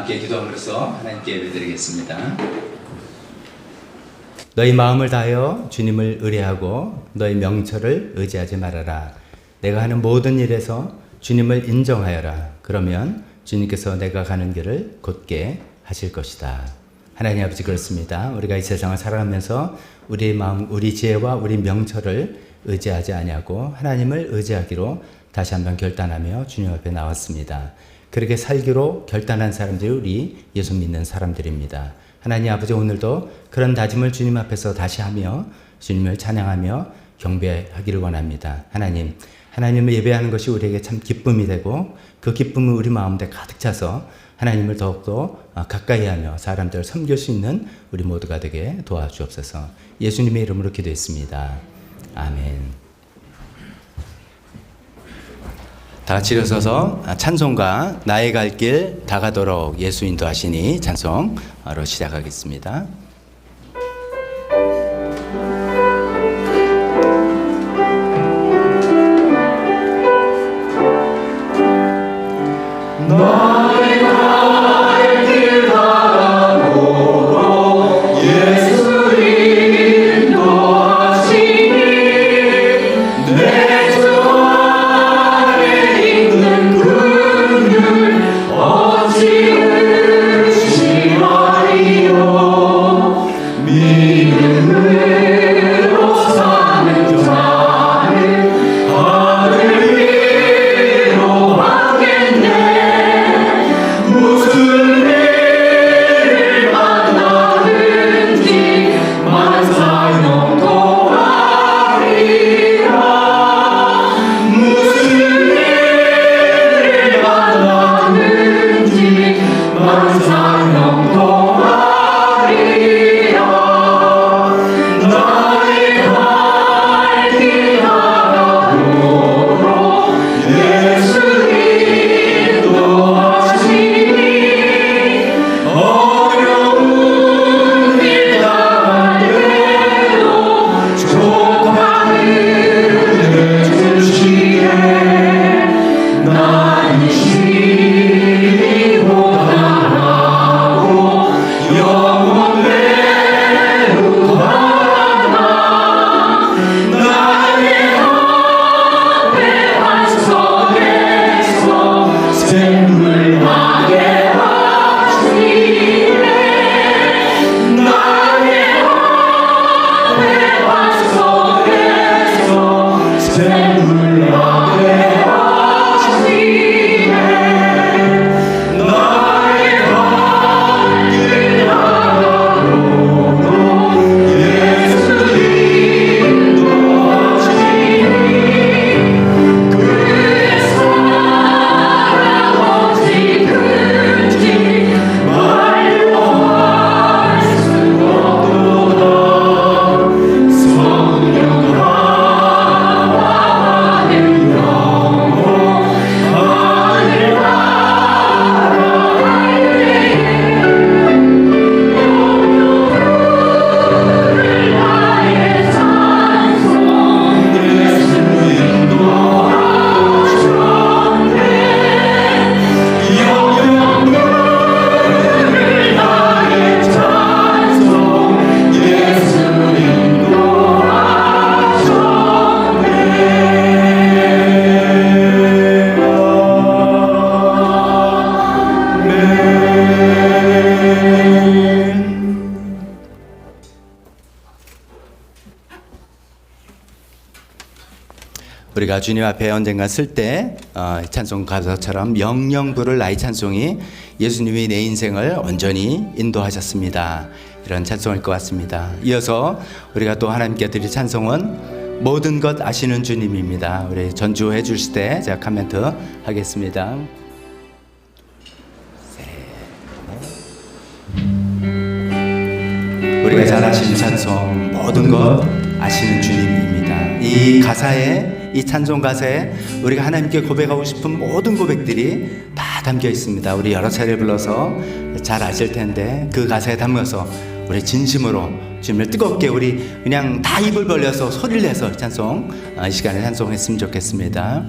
함께 기도함으로써 하나님께 예배드리겠습니다. 너희 마음을 다하여 주님을 의뢰하고 너희 명철을 의지하지 말아라. 내가 하는 모든 일에서 주님을 인정하여라. 그러면 주님께서 내가 가는 길을 곧게 하실 것이다. 하나님 아버지, 그렇습니다. 우리가 이 세상을 살아가면서 우리의 마음, 우리 지혜와 우리 명철을 의지하지 아니하고 하나님을 의지하기로 다시 한번 결단하며 주님 앞에 나왔습니다. 그렇게 살기로 결단한 사람들이 우리 예수 믿는 사람들입니다. 하나님 아버지, 오늘도 그런 다짐을 주님 앞에서 다시 하며 주님을 찬양하며 경배하기를 원합니다. 하나님을 예배하는 것이 우리에게 참 기쁨이 되고 그 기쁨을 우리 마음에 가득 차서 하나님을 더욱더 가까이 하며 사람들을 섬길 수 있는 우리 모두가 되게 도와주옵소서. 예수님의 이름으로 기도했습니다. 아멘. 다 같이 일어서서 찬송가 나의 갈 길 다가도록 예수 인도하시니 찬송으로 시작하겠습니다. 나의 갈 길 다가도록 예수 인도하시니 내 주 안에 있는 긍휼 어찌 의심하리요. 믿음으로 사는 자는 하늘 위로 하겠네. 무슨 일을 만나든지 만사형통하리라. 무슨 일을 만나든지 만사형통하리라. 나의 갈 길 다가도록 예수 인도하시니 어려운 길 당할 때도 족하는 내 주시에 나의 심히 고단하고 영원대로 바란다. 나의 앞에 반석에서 샘물나게 하시네. 나의 앞에 반석에서 샘물나게 하시네. 나의 갈 길 다가도록 예수 인도하시니 그의 사랑 어찌 큰지 말로 할 수 없도다. 성령 하나는 영원하리라. 나의 찬송 예수 인도하셨네. 영영을 나의 찬송 예수 우리가 주님 앞에 언젠가 쓸 때 찬송 가사처럼 영영 부를 나의 찬송이 예수님이 내 인생을 온전히 인도하셨습니다. 이런 찬송일 것 같습니다. 이어서 우리가 또 하나님께 드릴 찬송은 모든 것 아시는 주님입니다. 우리 전주해 주실 때 제가 코멘트 하겠습니다. 우리가 잘 아시는 찬송 모든 것 아시는 주님입니다. 이 가사에, 이 찬송 가사에 우리가 하나님께 고백하고 싶은 모든 고백들이 다 담겨 있습니다. 우리 여러 차례 불러서 잘 아실 텐데 그 가사에 담겨서 우리 진심으로 주님을 뜨겁게 우리 그냥 다 입을 벌려서 소리를 내서 찬송 이 시간에 찬송했으면 좋겠습니다.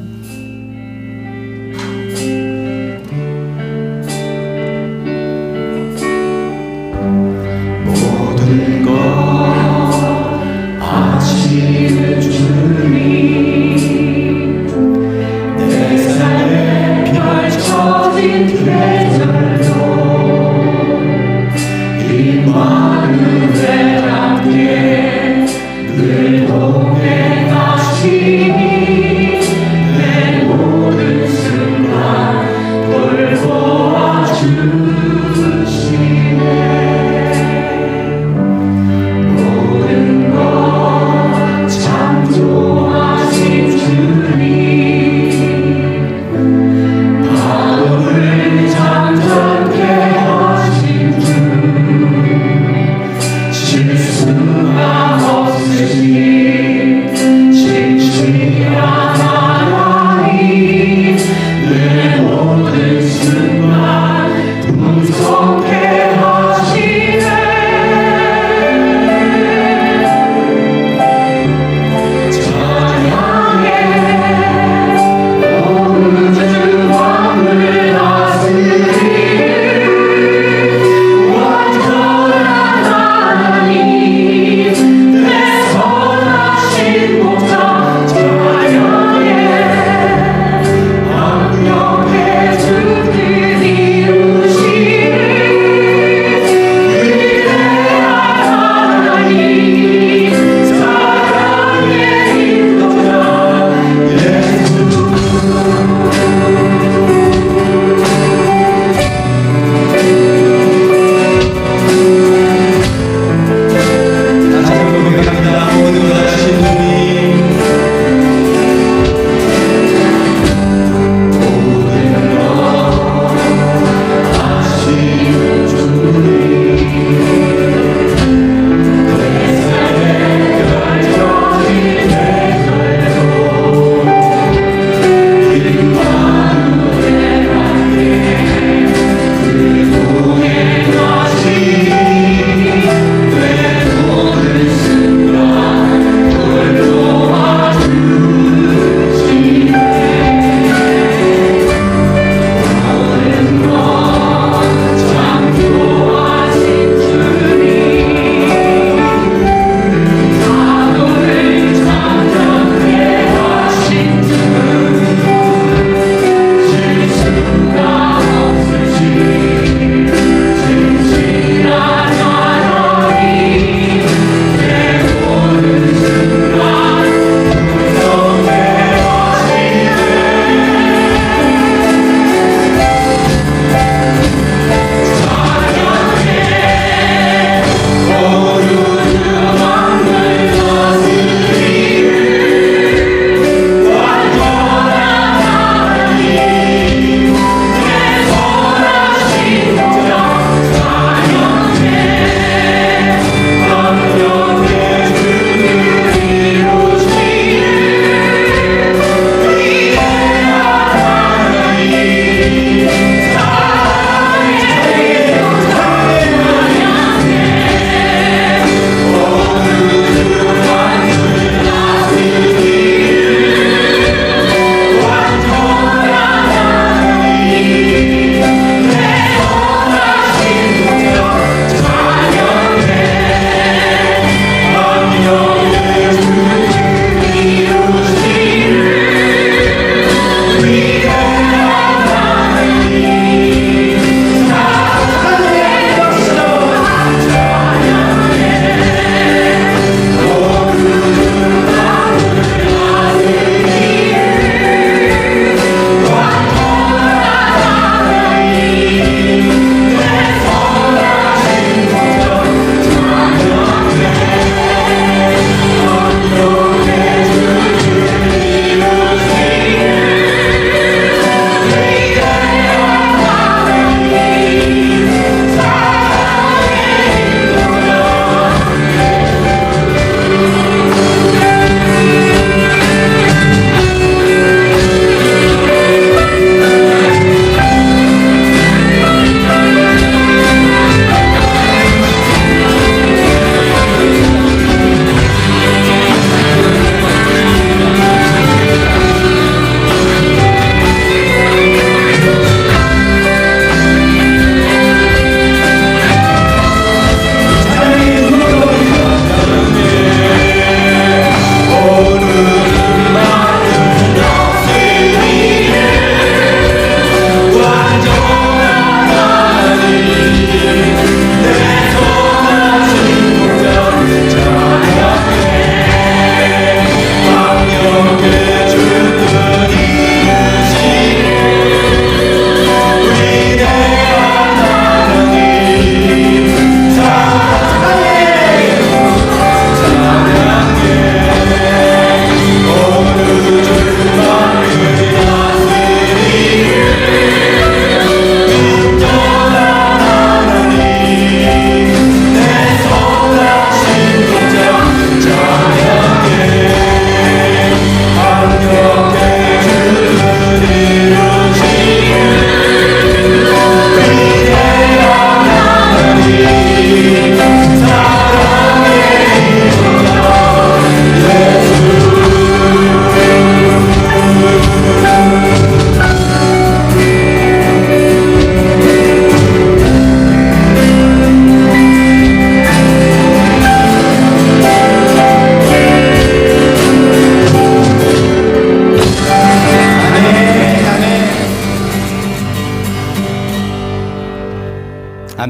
수가 없으니 지키야 하나니 내 모든 순간 풍성케 하시네 찬양해 온 우주 만물 다스리는 완전한 하나님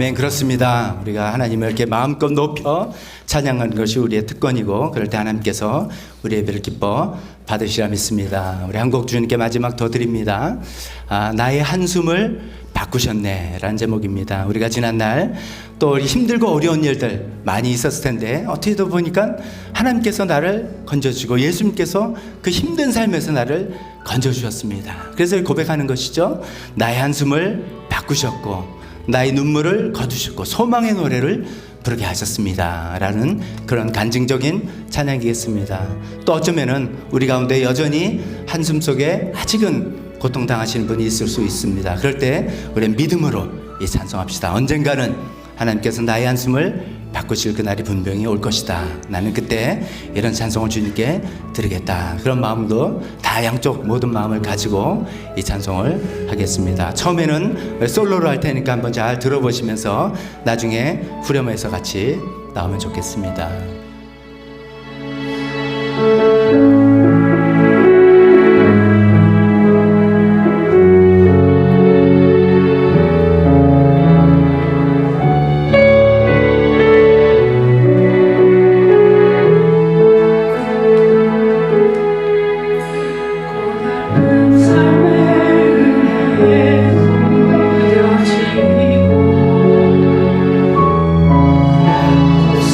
아멘. 그렇습니다. 우리가 하나님을 이렇게 마음껏 높여 찬양하는 것이 우리의 특권이고, 그럴 때 하나님께서 우리 예배를 기뻐 받으시라 믿습니다. 우리 한 곡 주님께 마지막 더 드립니다. 나의 한숨을 바꾸셨네 라는 제목입니다. 우리가 지난날 또 힘들고 어려운 일들 많이 있었을 텐데, 어떻게 보니까 하나님께서 나를 건져주고 예수님께서 그 힘든 삶에서 나를 건져주셨습니다. 그래서 고백하는 것이죠. 나의 한숨을 바꾸셨고 나의 눈물을 거두셨고 소망의 노래를 부르게 하셨습니다 라는 그런 간증적인 찬양이겠습니다. 또 어쩌면은 우리 가운데 여전히 한숨 속에 아직은 고통당하시는 분이 있을 수 있습니다. 그럴 때 우리는 믿음으로 이 찬송합시다. 언젠가는 하나님께서 나의 한숨을 바꾸실 그날이 분명히 올 것이다. 나는 그때 이런 찬송을 주님께 드리겠다. 그런 마음도 다 양쪽 모든 마음을 가지고 이 찬송을 하겠습니다. 처음에는 솔로로 할 테니까 한번 잘 들어보시면서 나중에 후렴에서 같이 나오면 좋겠습니다.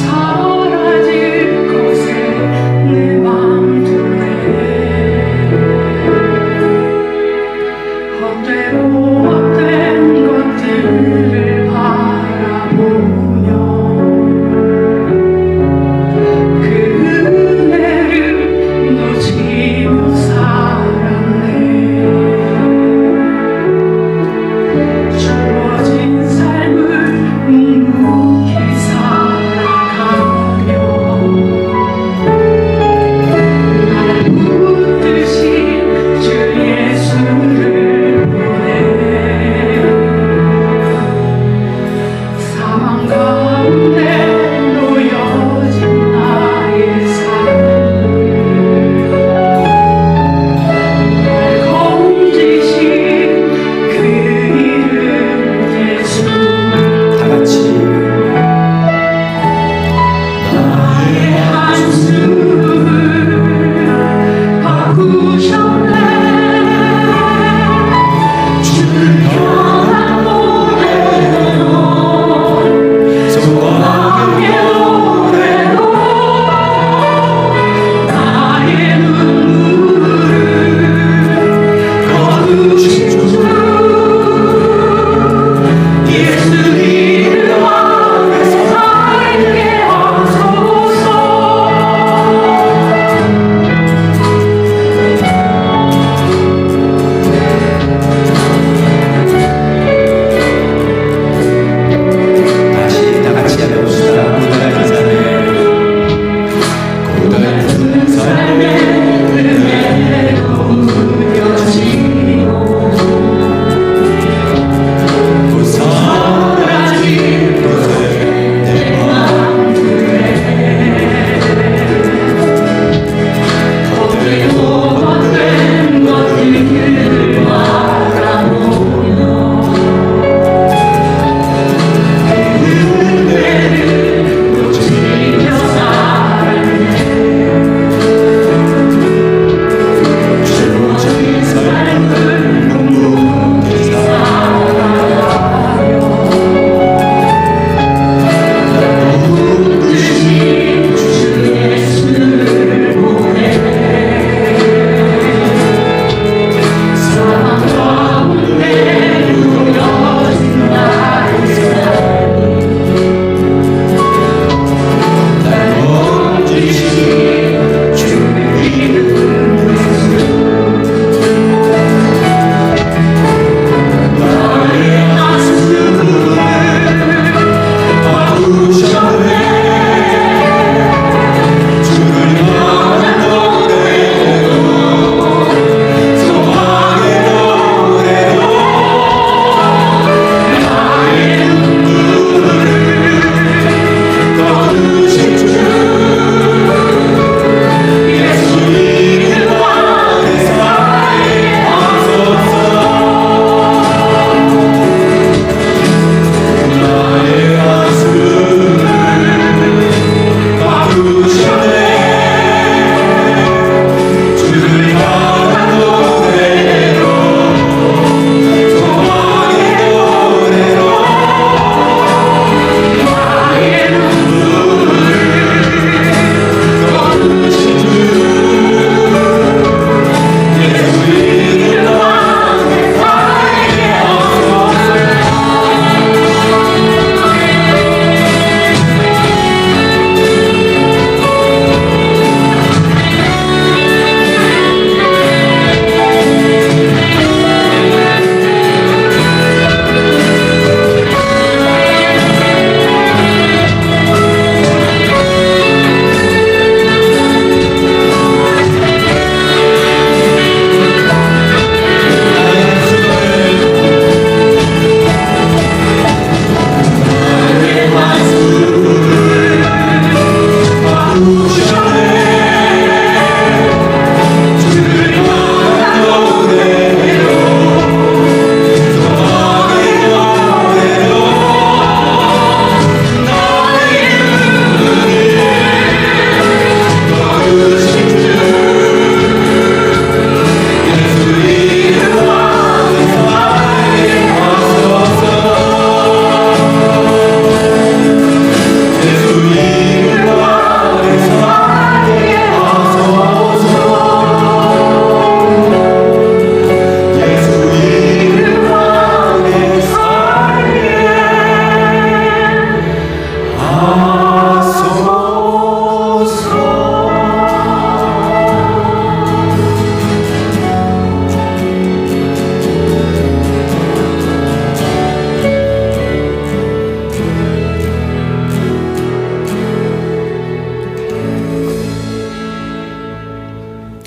사라질 것에 내 맘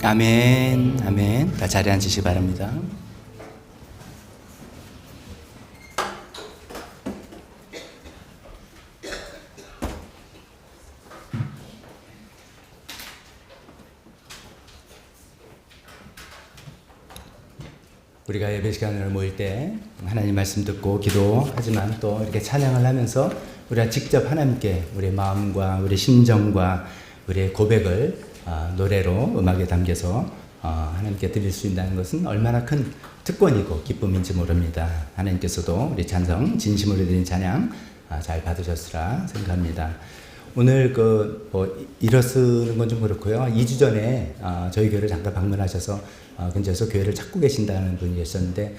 아멘, 아멘. 다 자리에 앉으시기 바랍니다. 우리가 예배 시간을 모일 때 하나님 말씀 듣고 기도하지만 또 이렇게 찬양을 하면서 우리가 직접 하나님께 우리의 마음과 우리의 심정과 우리의 고백을 노래로 음악에 담겨서 하나님께 드릴 수 있다는 것은 얼마나 큰 특권이고 기쁨인지 모릅니다. 하나님께서도 우리 찬성 진심으로 드린 찬양 잘 받으셨으라 생각합니다. 오늘 일어서는 건 좀 그렇고요. 2주 전에 저희 교회를 잠깐 방문하셔서 근처에서 교회를 찾고 계신다는 분이 계셨는데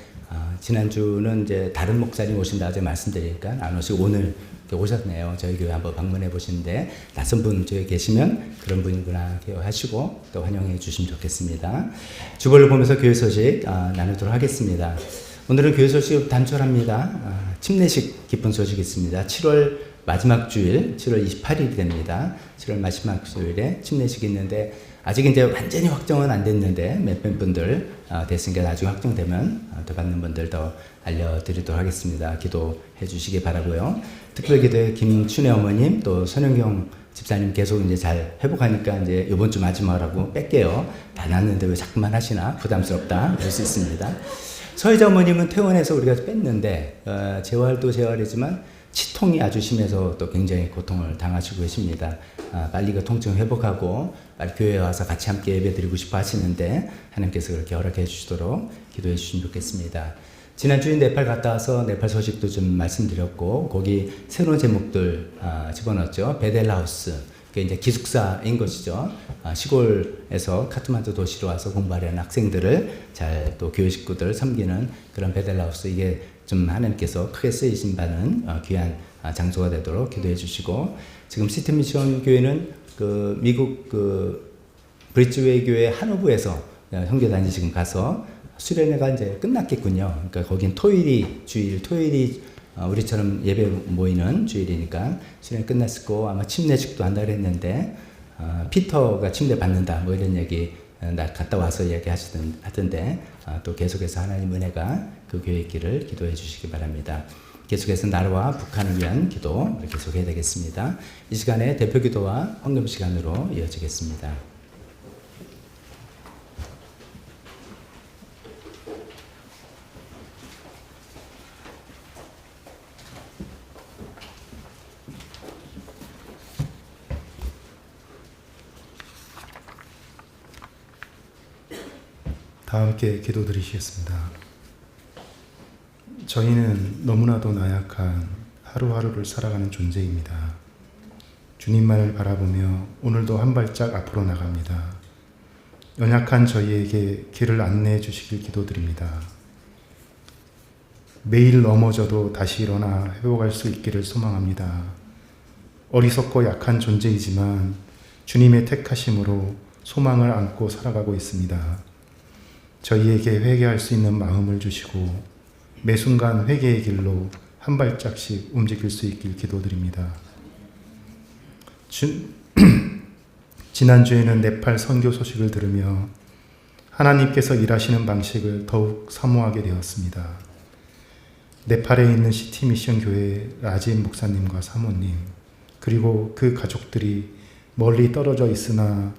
지난주는 이제 다른 목사님 오신다 어제 말씀드리니까 안 오시고 오늘 오셨네요. 저희 교회 한번 방문해 보시는데 낯선 분 저기 계시면 그런 분이구나 하시고 또 환영해 주시면 좋겠습니다. 주보를 보면서 교회 소식 나누도록 하겠습니다. 오늘은 교회 소식 단촐합니다. 침례식 기쁜 소식이 있습니다. 7월 마지막 주일 7월 28일이 됩니다. 7월 마지막 주일에 침례식이 있는데 아직 이제 완전히 확정은 안 됐는데 몇몇 분들 됐으니까 나중에 확정되면 더 받는 분들 더 알려드리도록 하겠습니다. 기도해 주시기 바라고요. 특별기도에 김춘혜 어머님 또 손영경 집사님 계속 이제 잘 회복하니까 이제 이번 주 마지막으로 뺄게요. 다 났는데 왜 자꾸만 하시나 부담스럽다 그럴 수 있습니다. 서혜자 어머님은 퇴원해서 우리가 뺐는데 재활도 재활이지만 치통이 아주 심해서 또 굉장히 고통을 당하시고 계십니다. 빨리 그 통증 회복하고 빨리 교회에 와서 같이 함께 예배드리고 싶어 하시는데 하나님께서 그렇게 허락해 주시도록 기도해 주시면 좋겠습니다. 지난주에 네팔 갔다 와서 네팔 소식도 좀 말씀드렸고 거기 새로운 제목들 집어넣었죠. 베델하우스. 그게 이제 기숙사인 것이죠. 시골에서 카트만두 도시로 와서 공부하려는 학생들을 잘 또 교회 식구들 섬기는 그런 베델하우스. 이게 좀 하나님께서 크게 쓰이신 바는 귀한 장소가 되도록 기도해 주시고 지금 시티미션 교회는 그 미국 브리즈웨이 교회 한오브에서 형제단이 지금 가서 수련회가 이제 끝났겠군요. 그러니까 거긴 토요일이 우리처럼 예배 모이는 주일이니까 수련회 끝났을 거 아마 침례식도 한다 그랬는데 피터가 침례 받는다 뭐 이런 얘기 나 갔다 와서 이야기하던데 또 계속해서 하나님 은혜가 그 교회 있기를 기도해 주시기 바랍니다. 계속해서 나라와 북한을 위한 기도 계속해야 되겠습니다. 이 시간에 대표 기도와 헌금 시간으로 이어지겠습니다. 다 함께 기도드리시겠습니다. 저희는 너무나도 나약한 하루하루를 살아가는 존재입니다. 주님만을 바라보며 오늘도 한 발짝 앞으로 나갑니다. 연약한 저희에게 길을 안내해 주시길 기도드립니다. 매일 넘어져도 다시 일어나 회복할 수 있기를 소망합니다. 어리석고 약한 존재이지만 주님의 택하심으로 소망을 안고 살아가고 있습니다. 저희에게 회개할 수 있는 마음을 주시고 매 순간 회개의 길로 한 발짝씩 움직일 수 있길 기도드립니다. 지난주에는 네팔 선교 소식을 들으며 하나님께서 일하시는 방식을 더욱 사모하게 되었습니다. 네팔에 있는 시티미션 교회 라지브 목사님과 사모님 그리고 그 가족들이 멀리 떨어져 있으나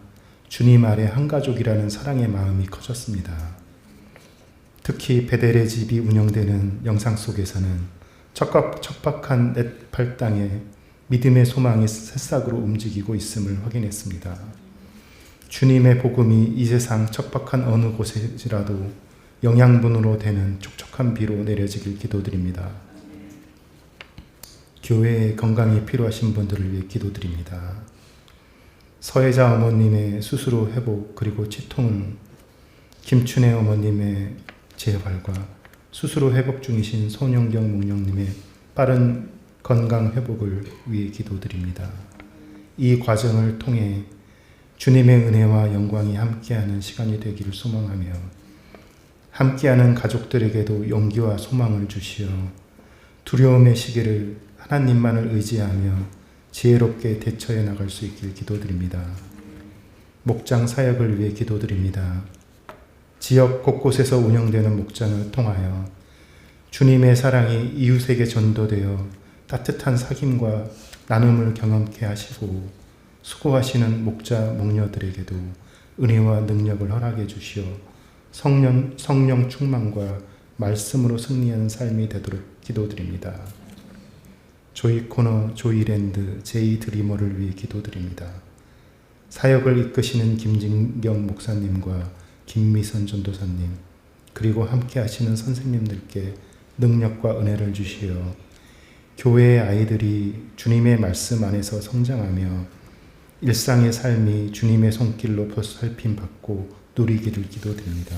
주님 아래 한 가족이라는 사랑의 마음이 커졌습니다. 특히 베델의 집이 운영되는 영상 속에서는 척박한 네팔 땅에 믿음의 소망이 새싹으로 움직이고 있음을 확인했습니다. 주님의 복음이 이 세상 척박한 어느 곳이라도 영양분으로 되는 촉촉한 비로 내려지길 기도드립니다. 교회에 건강이 필요하신 분들을 위해 기도드립니다. 서혜자 어머님의 수술 후 회복 그리고 치통을 김춘혜 어머님의 재활과 수술 후 회복 중이신 손영경 목령님의 빠른 건강 회복을 위해 기도드립니다. 이 과정을 통해 주님의 은혜와 영광이 함께하는 시간이 되기를 소망하며 함께하는 가족들에게도 용기와 소망을 주시어 두려움의 시기를 하나님만을 의지하며 지혜롭게 대처해 나갈 수 있길 기도드립니다. 목장 사역을 위해 기도드립니다. 지역 곳곳에서 운영되는 목장을 통하여 주님의 사랑이 이웃에게 전도되어 따뜻한 사귐과 나눔을 경험케 하시고 수고하시는 목자 목녀들에게도 은혜와 능력을 허락해 주시어 성령 충만과 말씀으로 승리하는 삶이 되도록 기도드립니다. 조이코너 조이랜드 제이드리머를 위해 기도드립니다. 사역을 이끄시는 김진경 목사님과 김미선 전도사님 그리고 함께 하시는 선생님들께 능력과 은혜를 주시어 교회의 아이들이 주님의 말씀 안에서 성장하며 일상의 삶이 주님의 손길로 보살핌받고 누리기를 기도드립니다.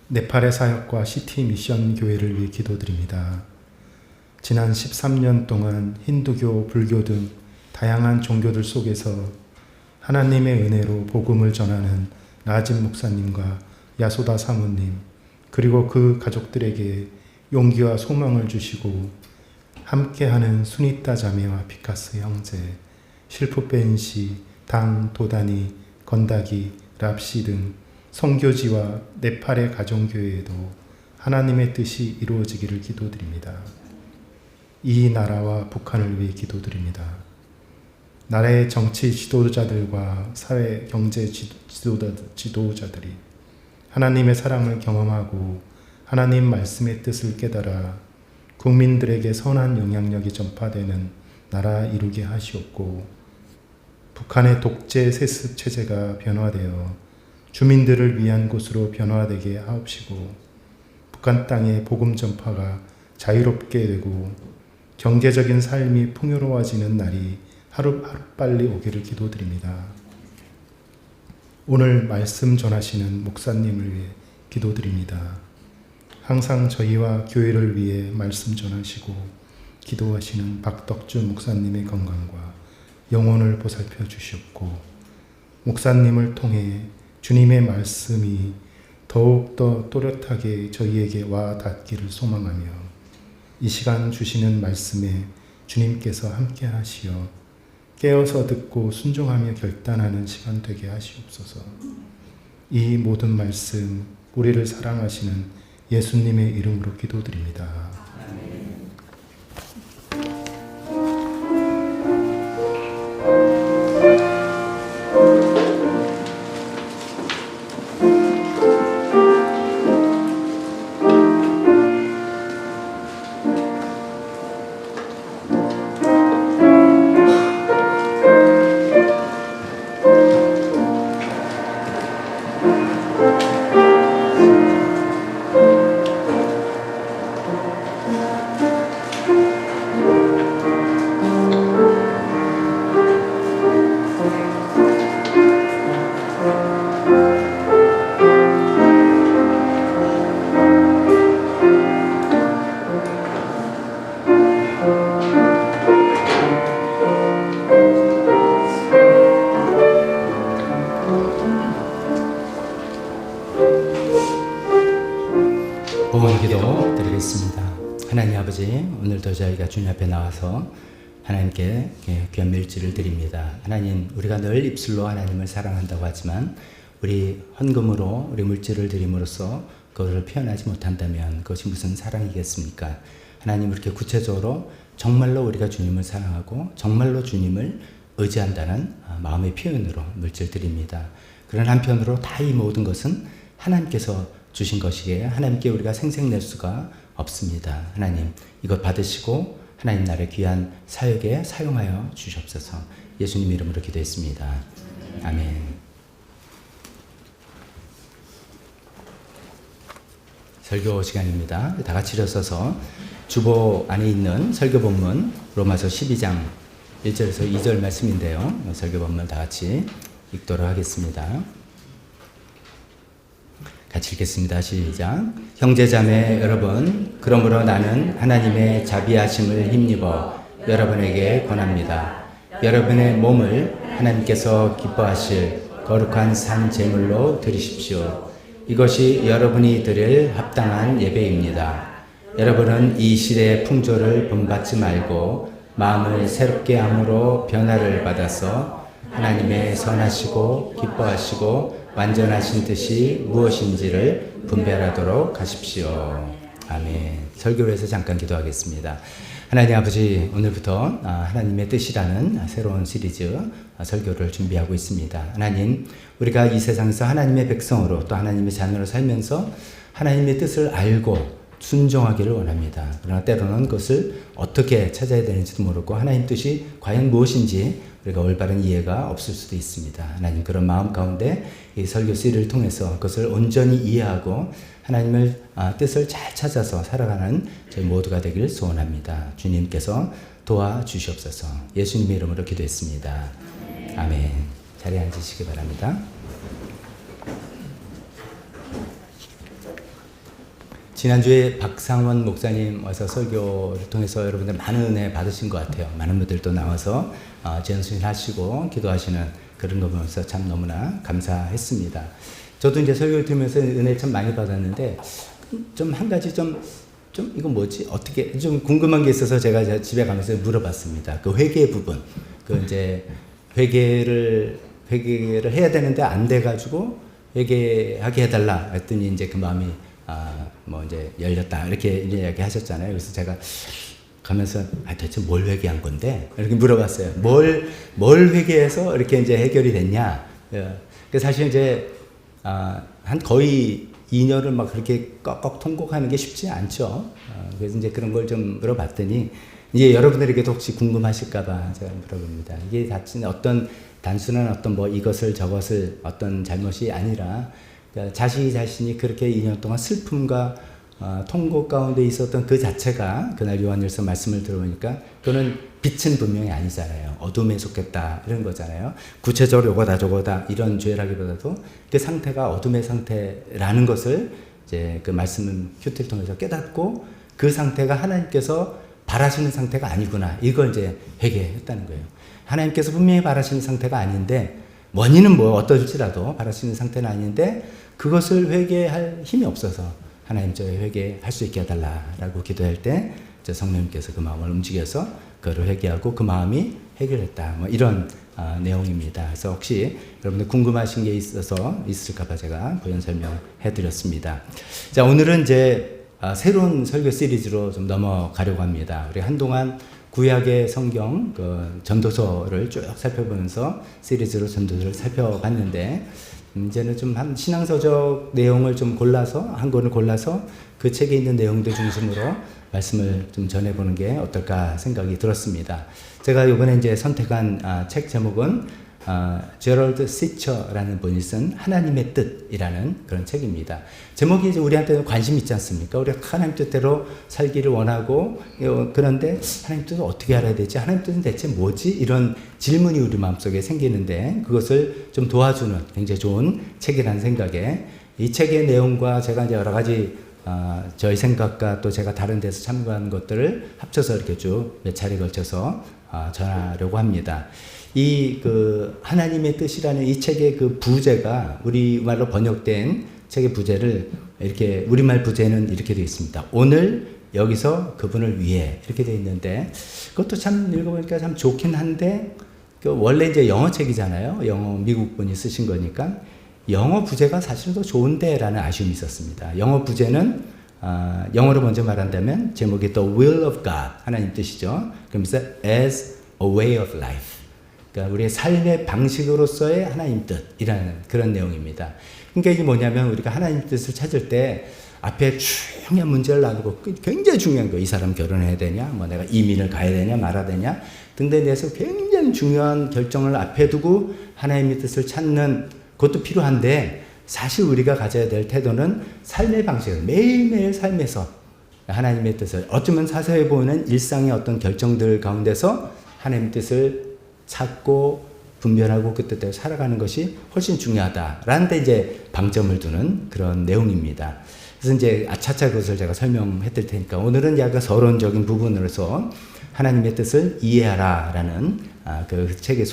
네팔의 사역과 시티 미션 교회를 위해 기도드립니다. 지난 13년 동안 힌두교, 불교 등 다양한 종교들 속에서 하나님의 은혜로 복음을 전하는 나진 목사님과 야소다 사모님 그리고 그 가족들에게 용기와 소망을 주시고 함께하는 수니타 자매와 피카스 형제, 실프벤 씨, 당, 도다니, 건다기, 랍씨 등 선교지와 네팔의 가정교회에도 하나님의 뜻이 이루어지기를 기도드립니다. 이 나라와 북한을 위해 기도드립니다. 나라의 정치 지도자들과 사회 경제 지도자들이 하나님의 사랑을 경험하고 하나님 말씀의 뜻을 깨달아 국민들에게 선한 영향력이 전파되는 나라 이루게 하시옵고 북한의 독재 세습 체제가 변화되어 주민들을 위한 곳으로 변화되게 하옵시고 북한 땅의 복음 전파가 자유롭게 되고 경제적인 삶이 풍요로워지는 날이 하루빨리 오기를 기도드립니다. 오늘 말씀 전하시는 목사님을 위해 기도드립니다. 항상 저희와 교회를 위해 말씀 전하시고 기도하시는 박덕주 목사님의 건강과 영혼을 보살펴 주시옵고 목사님을 통해 주님의 말씀이 더욱더 또렷하게 저희에게 와 닿기를 소망하며 이 시간 주시는 말씀에 주님께서 함께 하시어 깨어서 듣고 순종하며 결단하는 시간 되게 하시옵소서. 이 모든 말씀 우리를 사랑하시는 예수님의 이름으로 기도드립니다. 기도 드리겠습니다. 하나님 아버지, 오늘도 저희가 주님 앞에 나와서 하나님께 귀한 물질을 드립니다. 하나님, 우리가 늘 입술로 하나님을 사랑한다고 하지만 우리 헌금으로 우리 물질을 드림으로써 그것을 표현하지 못한다면 그것이 무슨 사랑이겠습니까? 하나님, 이렇게 구체적으로 정말로 우리가 주님을 사랑하고 정말로 주님을 의지한다는 마음의 표현으로 물질 드립니다. 그런 한편으로 다 이 모든 것은 하나님께서 주신 것이기에 하나님께 우리가 생색낼 수가 없습니다. 하나님, 이것 받으시고 하나님 나라의 귀한 사역에 사용하여 주시옵소서. 예수님 이름으로 기도했습니다. 아멘. 설교 시간입니다. 다 같이 일어서서 주보 안에 있는 설교 본문 로마서 12장 1절에서 2절 말씀인데요. 설교 본문 다 같이 읽도록 하겠습니다. 같이 읽겠습니다. 시작. 형제자매 여러분, 그러므로 나는 하나님의 자비하심을 힘입어 여러분에게 권합니다. 여러분의 몸을 하나님께서 기뻐하실 거룩한 산 제물로 드리십시오. 이것이 여러분이 드릴 합당한 예배입니다. 여러분은 이 시대의 풍조를 본받지 말고 마음을 새롭게 함으로 변화를 받아서 하나님의 선하시고 기뻐하시고 완전하신 뜻이 무엇인지를 분별하도록 하십시오. 아멘. 설교를 해서 잠깐 기도하겠습니다. 하나님 아버지, 오늘부터 하나님의 뜻이라는 새로운 시리즈 설교를 준비하고 있습니다. 하나님, 우리가 이 세상에서 하나님의 백성으로 또 하나님의 자녀로 살면서 하나님의 뜻을 알고 순종하기를 원합니다. 그러나 때로는 그것을 어떻게 찾아야 되는지도 모르고 하나님 뜻이 과연 무엇인지 우리가 올바른 이해가 없을 수도 있습니다. 하나님, 그런 마음 가운데 이 설교 시리즈를 통해서 그것을 온전히 이해하고 하나님의 뜻을 잘 찾아서 살아가는 저희 모두가 되기를 소원합니다. 주님께서 도와주시옵소서. 예수님의 이름으로 기도했습니다. 아멘. 자리에 앉으시기 바랍니다. 지난주에 박상원 목사님 와서 설교를 통해서 여러분들 많은 은혜 받으신 것 같아요. 많은 분들도 나와서 전순하시고 기도하시는 그런 거 보면서 참 너무나 감사했습니다. 저도 이제 설교를 들으면서 은혜 참 많이 받았는데 좀 한 가지 좀 이건 뭐지? 어떻게 좀 궁금한 게 있어서 제가 집에 가면서 물어봤습니다. 그 회개 부분, 그 이제 회개를 해야 되는데 안 돼가지고 회개하게 해달라 했더니 이제 그 마음이 뭐 이제 열렸다 이렇게 이야기 하셨잖아요. 그래서 제가 가면서 대체 뭘 회개한 건데 이렇게 물어봤어요. 뭘 회개해서 이렇게 이제 해결이 됐냐? 그 사실 이제 한 거의 2년을 막 그렇게 꺽꺽 통곡하는 게 쉽지 않죠. 그래서 이제 그런 걸 좀 물어봤더니 이제 여러분들에게도 혹시 궁금하실까봐 제가 물어봅니다. 이게 어떤 단순한 어떤 뭐 이것을 저것을 어떤 잘못이 아니라 그러니까 자신이 그렇게 2년 동안 슬픔과 통곡 가운데 있었던 그 자체가 그날 요한일서 말씀을 들어보니까 그거는 빛은 분명히 아니잖아요. 어둠에 속했다 이런 거잖아요. 구체적으로 요거다 저거다 이런 죄라기보다도 그 상태가 어둠의 상태라는 것을 이제 그 말씀 큐티를 통해서 깨닫고 그 상태가 하나님께서 바라시는 상태가 아니구나 이걸 이제 회개했다는 거예요. 하나님께서 분명히 바라시는 상태가 아닌데 원인은 뭐 어떨지라도 바라시는 상태는 아닌데 그것을 회개할 힘이 없어서 하나님 저희 회개할 수 있게 해달라라고 기도할 때 성령님께서 그 마음을 움직여서 그를 회개하고 그 마음이 해결했다. 뭐 이런 내용입니다. 그래서 혹시 여러분들 궁금하신 게 있을까봐 제가 부연 설명해 드렸습니다. 자, 오늘은 이제 새로운 설교 시리즈로 좀 넘어가려고 합니다. 우리 한동안 구약의 성경 그 전도서를 쭉 살펴보면서 시리즈로 전도서를 살펴봤는데 이제는 좀 한 신앙서적 내용을 좀 한 권을 골라서 그 책에 있는 내용들 중심으로 말씀을 좀 전해보는 게 어떨까 생각이 들었습니다. 제가 이번에 이제 선택한 책 제목은 제럴드 시처라는 분이 쓴 하나님의 뜻이라는 그런 책입니다. 제목이 이제 우리한테는 관심 있지 않습니까? 우리가 하나님 뜻대로 살기를 원하고 그런데 하나님 뜻을 어떻게 알아야 되지? 하나님 뜻은 대체 뭐지? 이런 질문이 우리 마음속에 생기는데 그것을 좀 도와주는 굉장히 좋은 책이라는 생각에 이 책의 내용과 제가 이제 여러 가지 저희 생각과 또 제가 다른 데서 참고한 것들을 합쳐서 이렇게 쭉 몇 차례 걸쳐서 전하려고 합니다. 그 하나님의 뜻이라는 이 책의 그 부제가 우리말로 번역된 책의 부제를 이렇게 우리말 부제는 이렇게 되어 있습니다. 오늘 여기서 그분을 위해 이렇게 되어 있는데 그것도 참 읽어보니까 참 좋긴 한데 원래 이제 영어 책이잖아요. 영어 미국 분이 쓰신 거니까 영어 부제가 사실 더 좋은데라는 아쉬움이 있었습니다. 영어 부제는 영어로 먼저 말한다면 제목이 The Will of God 하나님 뜻이죠. 그러면서 As a Way of Life 그러니까 우리의 삶의 방식으로서의 하나님 뜻이라는 그런 내용입니다. 그러니까 이게 뭐냐면 우리가 하나님 뜻을 찾을 때 앞에 중요한 문제를 놔두고 굉장히 중요한 거 이 사람 결혼해야 되냐 뭐 내가 이민을 가야 되냐 말아야 되냐 등등에 대해서 굉장히 중요한 결정을 앞에 두고 하나님의 뜻을 찾는 것도 필요한데 사실 우리가 가져야 될 태도는 삶의 방식을 매일매일 삶에서 하나님의 뜻을 어쩌면 사소해 보이는 일상의 어떤 결정들 가운데서 하나님의 뜻을 찾고 분별하고 그 뜻대로 살아가는 것이 훨씬 중요하다라는 데 이제 방점을 두는 그런 내용입니다. 그래서 이제 차차 그것을 제가 설명해 드릴 테니까 오늘은 약간 서론적인 부분으로서 하나님의 뜻을 이해하라라는 그 책의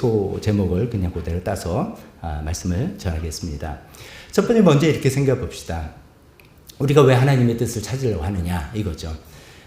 제목을 그냥 그대로 따서 말씀을 전하겠습니다. 첫 번째 먼저 이렇게 생각해 봅시다. 우리가 왜 하나님의 뜻을 찾으려고 하느냐 이거죠.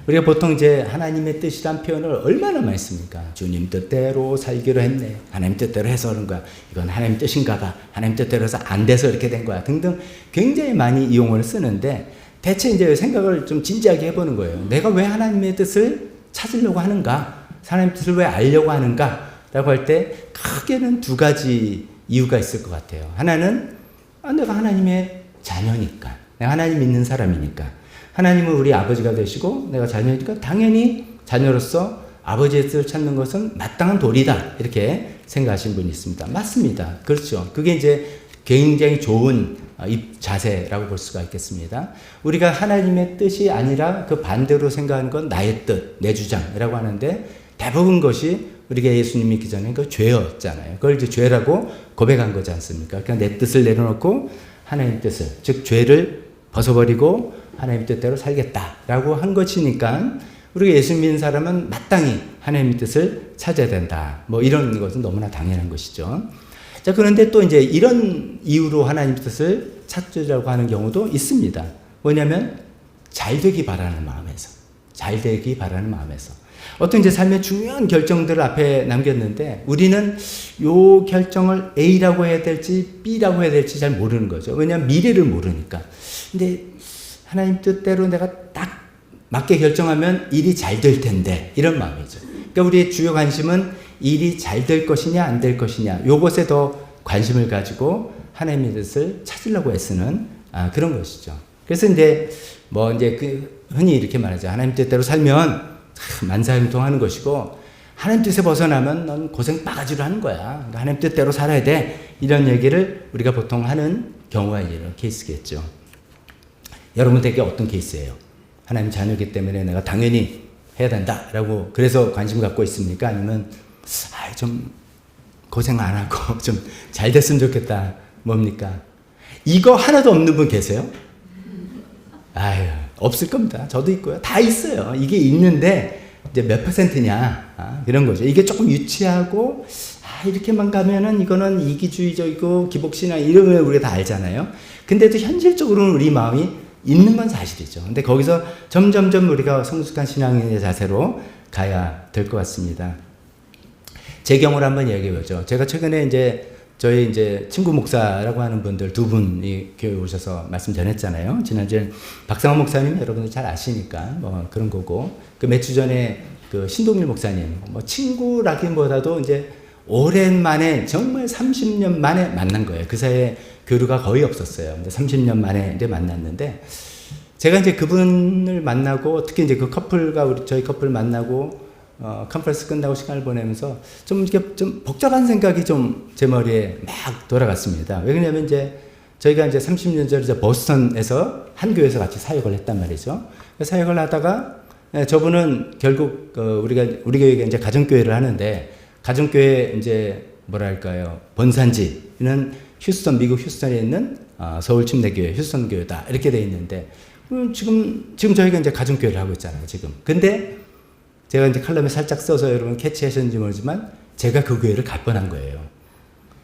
우리가 보통 이제 하나님의 뜻이란 표현을 얼마나 많이 씁니까? 주님 뜻대로 살기로 했네. 하나님 뜻대로 해서 그런 거야. 이건 하나님 뜻인가 봐. 하나님 뜻대로 해서 안 돼서 이렇게 된 거야. 등등 굉장히 많이 이용을 쓰는데 대체 이제 생각을 좀 진지하게 해보는 거예요. 내가 왜 하나님의 뜻을 찾으려고 하는가? 하나님 뜻을 왜 알려고 하는가? 라고 할 때 크게는 두 가지 이유가 있을 것 같아요. 하나는 내가 하나님의 자녀니까. 내가 하나님 믿는 사람이니까. 하나님은 우리 아버지가 되시고 내가 자녀니까 당연히 자녀로서 아버지의 뜻을 찾는 것은 마땅한 도리다. 이렇게 생각하시는 분이 있습니다. 맞습니다. 그렇죠. 그게 이제 굉장히 좋은 자세라고 볼 수가 있겠습니다. 우리가 하나님의 뜻이 아니라 그 반대로 생각하는 건 나의 뜻, 내 주장이라고 하는데 대부분 것이 우리가 예수님 믿기 전에 그 죄였잖아요. 그걸 이제 죄라고 고백한 거지 않습니까? 그러니까 내 뜻을 내려놓고 하나님 뜻을, 즉 죄를 벗어버리고 하나님 뜻대로 살겠다라고 한 것이니까 우리가 예수 믿는 사람은 마땅히 하나님의 뜻을 찾아야 된다. 뭐 이런 것은 너무나 당연한 것이죠. 자, 그런데 또 이제 이런 이유로 하나님 뜻을 찾으려고 하는 경우도 있습니다. 뭐냐면 잘 되기 바라는 마음에서. 잘 되기 바라는 마음에서. 어떤 이제 삶의 중요한 결정들을 앞에 남겼는데 우리는 요 결정을 A라고 해야 될지 B라고 해야 될지 잘 모르는 거죠. 왜냐하면 미래를 모르니까. 근데 하나님 뜻대로 내가 딱 맞게 결정하면 일이 잘 될 텐데 이런 마음이죠. 그러니까 우리의 주요 관심은 일이 잘 될 것이냐 안 될 것이냐 요것에 더 관심을 가지고 하나님의 뜻을 찾으려고 애쓰는 그런 것이죠. 그래서 이제 뭐 이제 흔히 이렇게 말하죠. 하나님 뜻대로 살면 만사형통하는 것이고 하나님 뜻에 벗어나면 넌 고생 바가지로 하는 거야. 그러니까 하나님 뜻대로 살아야 돼. 이런 얘기를 우리가 보통 하는 경우가 이런 케이스겠죠. 여러분들에게 어떤 케이스예요? 하나님 자녀이기 때문에 내가 당연히 해야 된다라고 그래서 관심 갖고 있습니까? 아니면 좀 고생 안 하고 좀 잘 됐으면 좋겠다. 뭡니까? 이거 하나도 없는 분 계세요? 없을 겁니다. 저도 있고요. 다 있어요. 이게 있는데 이제 몇 %냐 이런 거죠. 이게 조금 유치하고 이렇게만 가면은 이거는 이기주의적이고 기복신앙 이런 걸 우리가 다 알잖아요. 근데도 현실적으로는 우리 마음이 있는 건 사실이죠. 근데 거기서 점점점 우리가 성숙한 신앙의 자세로 가야 될 것 같습니다. 제 경우를 한번 이야기해보죠. 제가 최근에 이제 저희 이제 친구 목사라고 하는 분들 두 분이 교회 오셔서 말씀 전했잖아요. 지난주에 박상원 목사님 여러분들 잘 아시니까 뭐 그런 거고 그 몇 주 전에 그 신동일 목사님 뭐 친구라기보다도 이제 오랜만에 정말 30년 만에 만난 거예요. 그 사이에 교류가 거의 없었어요. 근데 30년 만에 이제 만났는데 제가 이제 그분을 만나고 특히 이제 그 커플과 저희 커플 만나고 컨퍼런스 끝나고 시간을 보내면서 좀 이렇게 좀 복잡한 생각이 좀 제 머리에 막 돌아갔습니다. 왜냐면 이제 저희가 이제 30년 전에 이제 보스턴에서 한 교회에서 같이 사역을 했단 말이죠. 사역을 하다가 저분은 결국 우리 교회가 이제 가정교회를 하는데 가정교회 이제 뭐랄까요 본산지는 휴스턴 미국 휴스턴에 있는 서울 침례교회 휴스턴 교회다 이렇게 돼 있는데 지금 저희가 이제 가정교회를 하고 있잖아요 지금. 근데 제가 이제 칼럼에 살짝 써서 여러분 캐치하셨는지 모르지만 제가 그 교회를 갈 뻔한 거예요.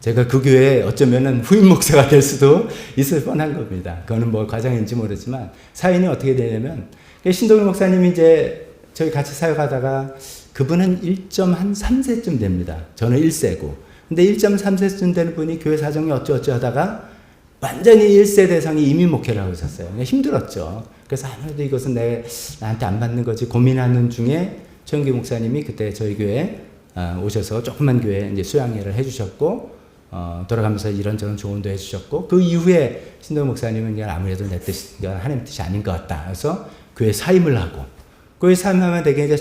제가 그 교회에 어쩌면은 후임 목사가 될 수도 있을 뻔한 겁니다. 그거는 뭐 과정인지 모르지만 사연이 어떻게 되냐면 신동일 목사님이 이제 저희 같이 사역하다가 그분은 1.3세쯤 됩니다. 저는 1세고. 근데 1.3세쯤 되는 분이 교회 사정이 어쩌어쩌 하다가 완전히 1세 대상이 이민 목회를 하고 있었어요. 힘들었죠. 그래서 아무래도 이것은 나한테 안 맞는 거지 고민하는 중에 최영기 목사님이 그때 저희 교회에 오셔서 조그만 교회 이제 수양회를 해주셨고, 돌아가면서 이런저런 조언도 해주셨고, 그 이후에 신동 목사님은 이건 아무래도 내 뜻이, 이건 하나님 뜻이 아닌 것 같다. 그래서 교회 사임을 하고, 교회 사임하면 되게 이제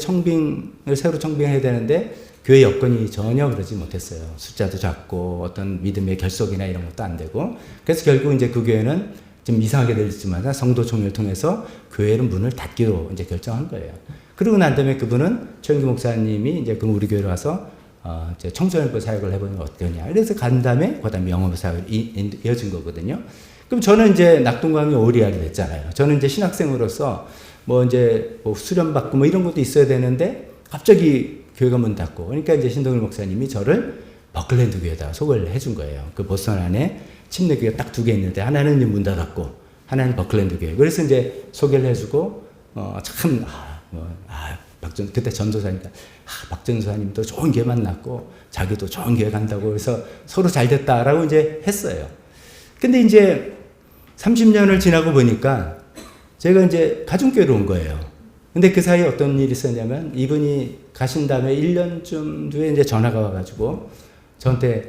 새로 청빙해야 되는데, 교회 여건이 전혀 그러지 못했어요. 숫자도 작고, 어떤 믿음의 결속이나 이런 것도 안 되고, 그래서 결국 이제 그 교회는 좀 이상하게 들리지만, 성도 총회를 통해서 교회는 문을 닫기로 이제 결정한 거예요. 그러고 난 다음에 그분은 최영기 목사님이 이제 그 우리 교회로 와서 이제 청소년부 사역을 해보는 건 어떠냐. 그래서 간 다음에 그다음에 영어부 사역이 이어진 거거든요. 그럼 저는 이제 낙동강이 오리알이 됐잖아요. 저는 이제 신학생으로서 뭐 이제 뭐 수련 받고 뭐 이런 것도 있어야 되는데 갑자기 교회가 문 닫고, 그러니까 이제 신동일 목사님이 저를 버클랜드 교회에다 소개를 해준 거예요. 그 보스턴 안에 침례 교회가 딱 2개 있는데 하나는 문 닫았고 하나는 버클랜드 교회. 그래서 이제 소개를 해주고 참 그때 전도사니까 박 전도사님도 좋은 교회 만났고 자기도 좋은 교회 간다고 그래서 서로 잘 됐다라고 이제 했어요. 근데 이제 30년을 지나고 보니까 제가 이제 가정교회로 온 거예요. 근데 그 사이에 어떤 일이 있었냐면 이분이 가신 다음에 1년쯤 뒤에 이제 전화가 와가지고 저한테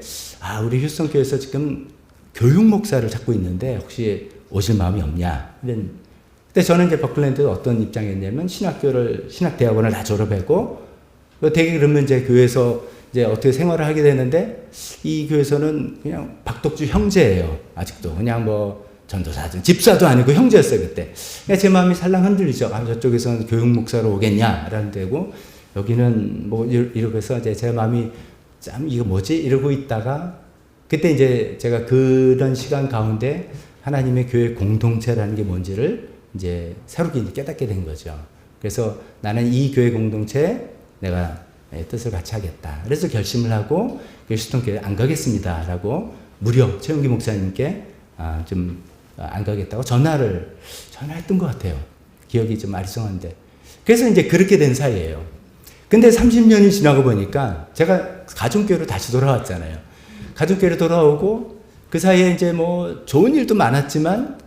우리 휴스턴 교회에서 지금 교육 목사를 찾고 있는데 혹시 오실 마음이 없냐? 근데 저는 이제 버클랜드에 어떤 입장이었냐면 신학대학원을 다 졸업했고 되게 그러면 이제 교회에서 이제 어떻게 생활을 하게 되는데 이 교회에서는 그냥 박덕주 형제예요. 아직도 그냥 뭐 전도사든 집사도 아니고 형제였어요 그때. 그러니까 제 마음이 살랑 흔들리죠. 저쪽에서는 교육 목사로 오겠냐라는 데고 여기는 뭐 이러고 해서 이제 제 마음이 참 이거 뭐지 이러고 있다가 그때 이제 제가 그런 시간 가운데 하나님의 교회 공동체라는 게 뭔지를 이제 새롭게 깨닫게 된 거죠. 그래서 나는 이 교회 공동체에 내가 뜻을 같이 하겠다. 그래서 결심을 하고 휴스턴 교회 안 가겠습니다라고 무려 최용기 목사님께 좀 안 가겠다고 전화했던 것 같아요. 기억이 좀 아리송한데. 그래서 이제 그렇게 된 사이예요. 근데 30년이 지나고 보니까 제가 가정교회로 다시 돌아왔잖아요. 가정교회로 돌아오고 그 사이에 이제 뭐 좋은 일도 많았지만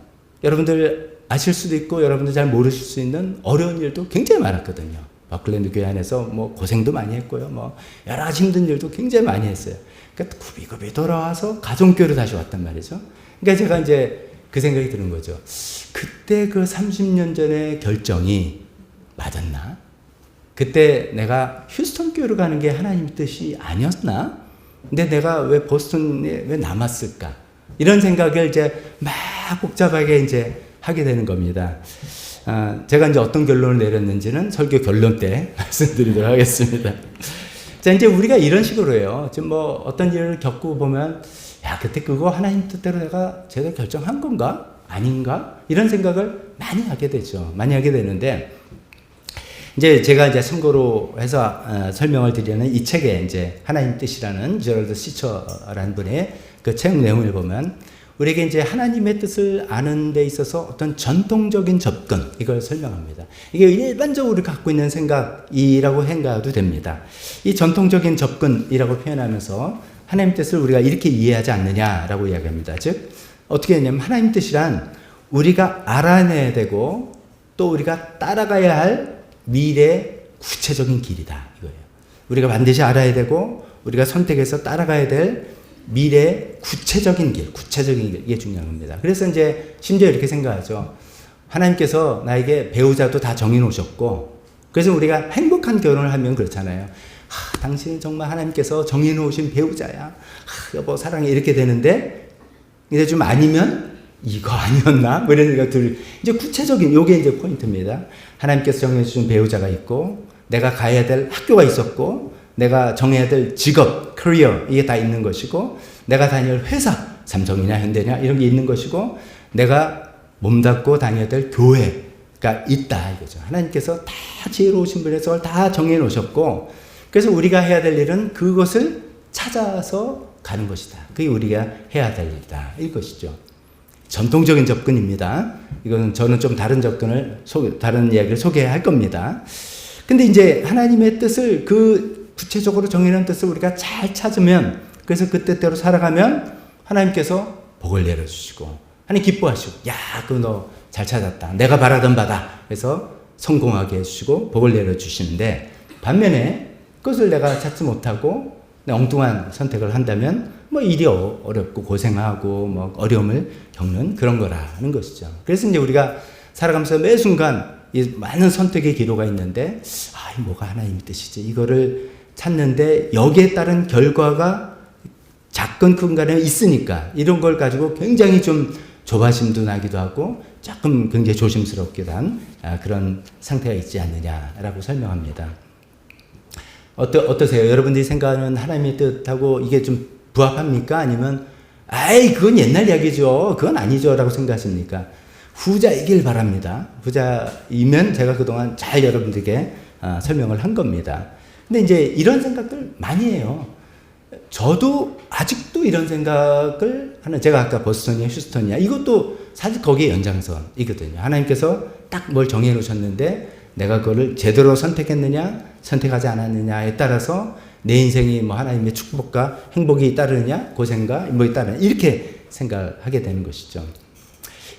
여러분들 아실 수도 있고 여러분들 잘 모르실 수 있는 어려운 일도 굉장히 많았거든요. 버클랜드 교회 안에서 뭐 고생도 많이 했고요. 뭐 여러 가지 힘든 일도 굉장히 많이 했어요. 그러니까 굽이굽이 돌아와서 가정교회로 다시 왔단 말이죠. 그러니까 제가 이제 그 생각이 드는 거죠. 그때 그 30년 전의 결정이 맞았나? 그때 내가 휴스턴 교회로 가는 게 하나님 뜻이 아니었나? 근데 내가 왜 보스턴에 왜 남았을까? 이런 생각을 이제 막 복잡하게 이제 하게 되는 겁니다. 제가 이제 어떤 결론을 내렸는지는 설교 결론 때 말씀드리도록 하겠습니다. 자, 이제 우리가 이런 식으로 해요. 지금 뭐 어떤 일을 겪고 보면, 야, 그때 그거 하나님 뜻대로 내가 제대로 결정한 건가? 아닌가? 이런 생각을 많이 하게 되죠. 많이 하게 되는데, 이제 제가 이제 참고로 해서 설명을 드리는 이 책에 이제 하나님 뜻이라는 제럴드 시처라는 분의 그 책 내용을 보면 우리에게 이제 하나님의 뜻을 아는 데 있어서 어떤 전통적인 접근, 이걸 설명합니다. 이게 일반적으로 갖고 있는 생각이라고 생각도 됩니다. 이 전통적인 접근이라고 표현하면서 하나님 뜻을 우리가 이렇게 이해하지 않느냐라고 이야기합니다. 즉, 어떻게 했냐면 하나님 뜻이란 우리가 알아내야 되고 또 우리가 따라가야 할 미래 구체적인 길이다, 이거예요. 우리가 반드시 알아야 되고 우리가 선택해서 따라가야 될 미래 구체적인 길, 이게 중요한 겁니다. 그래서 이제 심지어 이렇게 생각하죠. 하나님께서 나에게 배우자도 다 정해놓으셨고, 그래서 우리가 행복한 결혼을 하면 그렇잖아요. 당신은 정말 하나님께서 정해놓으신 배우자야. 여보 사랑해, 이렇게 되는데 이제 좀 아니면 이거 아니었나? 뭐 이런 생각들. 이제 구체적인, 요게 이제 포인트입니다. 하나님께서 정해주신 배우자가 있고, 내가 가야 될 학교가 있었고, 내가 정해야 될 직업, 커리어, 이게 다 있는 것이고, 내가 다닐 회사, 삼성이냐 현대냐 이런 게 있는 것이고, 내가 몸담고 다녀야 될 교회가 있다, 이거죠. 하나님께서 다 지혜로우신 분에서 그걸 다 정해 놓으셨고, 그래서 우리가 해야 될 일은 그것을 찾아서 가는 것이다. 그게 우리가 해야 될 일이다, 이것이죠. 전통적인 접근입니다. 이거는 저는 좀 다른 접근을 다른 이야기를 소개할 겁니다. 근데 이제 하나님의 뜻을 그 구체적으로 정해놓은 뜻을 우리가 잘 찾으면, 그래서 그 뜻대로 살아가면 하나님께서 복을 내려주시고 하나님 기뻐하시고, 야, 그거 너 잘 찾았다, 내가 바라던 바다, 그래서 성공하게 해주시고 복을 내려주시는데, 반면에 그것을 내가 찾지 못하고 엉뚱한 선택을 한다면 뭐 일이 어렵고 고생하고 뭐 어려움을 겪는 그런 거라는 것이죠. 그래서 이제 우리가 살아가면서 매 순간 이 많은 선택의 기로가 있는데, 이 뭐가 하나님의 뜻이지, 이거를 찾는데 여기에 따른 결과가 작건 큰 간에 있으니까 이런 걸 가지고 굉장히 좀 조바심도 나기도 하고 조금 굉장히 조심스럽기도 한 그런 상태가 있지 않느냐라고 설명합니다. 어떠세요? 여러분들이 생각하는 하나님의 뜻하고 이게 좀 부합합니까? 아니면 그건 옛날 이야기죠, 그건 아니죠 라고 생각하십니까? 후자이길 바랍니다. 후자이면 제가 그동안 잘 여러분들에게 설명을 한 겁니다. 근데 이제 이런 생각들 많이 해요. 저도 아직도 이런 생각을 하는, 제가 아까 보스턴이야 휴스턴이야, 이것도 사실 거기에 연장선이거든요. 하나님께서 딱 뭘 정해 놓으셨는데 내가 그거를 제대로 선택했느냐, 선택하지 않았느냐에 따라서 내 인생이 뭐 하나님의 축복과 행복이 따르느냐, 고생과 행복이 따르느냐, 이렇게 생각하게 되는 것이죠.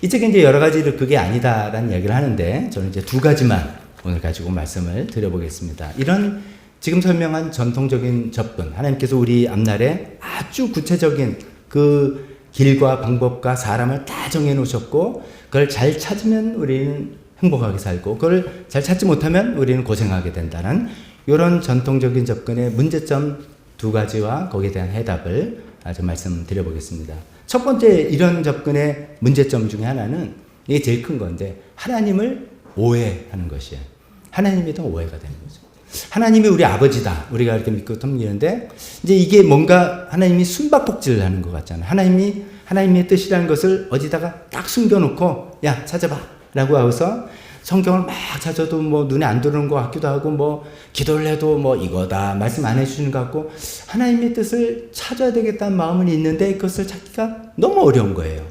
이 책에 이제 여러 가지로 그게 아니다라는 얘기를 하는데, 저는 이제 두 가지만 오늘 가지고 말씀을 드려보겠습니다. 이런 지금 설명한 전통적인 접근, 하나님께서 우리 앞날에 아주 구체적인 그 길과 방법과 사람을 다 정해 놓으셨고, 그걸 잘 찾으면 우리는 행복하게 살고, 그걸 잘 찾지 못하면 우리는 고생하게 된다는 이런 전통적인 접근의 문제점 두 가지와 거기에 대한 해답을 아주 말씀드려보겠습니다. 첫 번째 이런 접근의 문제점 중에 하나는, 이게 제일 큰 건데, 하나님을 오해하는 것이에요. 하나님이 더 오해가 되는 거죠. 하나님이 우리 아버지다, 우리가 이렇게 믿고 섬기는데, 이제 이게 뭔가 하나님이 숨바꼭질을 하는 것 같잖아요. 하나님의 뜻이라는 것을 어디다가 딱 숨겨놓고, 야, 찾아봐 라고 하고서 성경을 막 찾아도 뭐 눈에 안 들어오는 것 같기도 하고, 뭐 기도를 해도 뭐 이거다 말씀 안 해주시는 것 같고, 하나님의 뜻을 찾아야 되겠다는 마음은 있는데 그것을 찾기가 너무 어려운 거예요.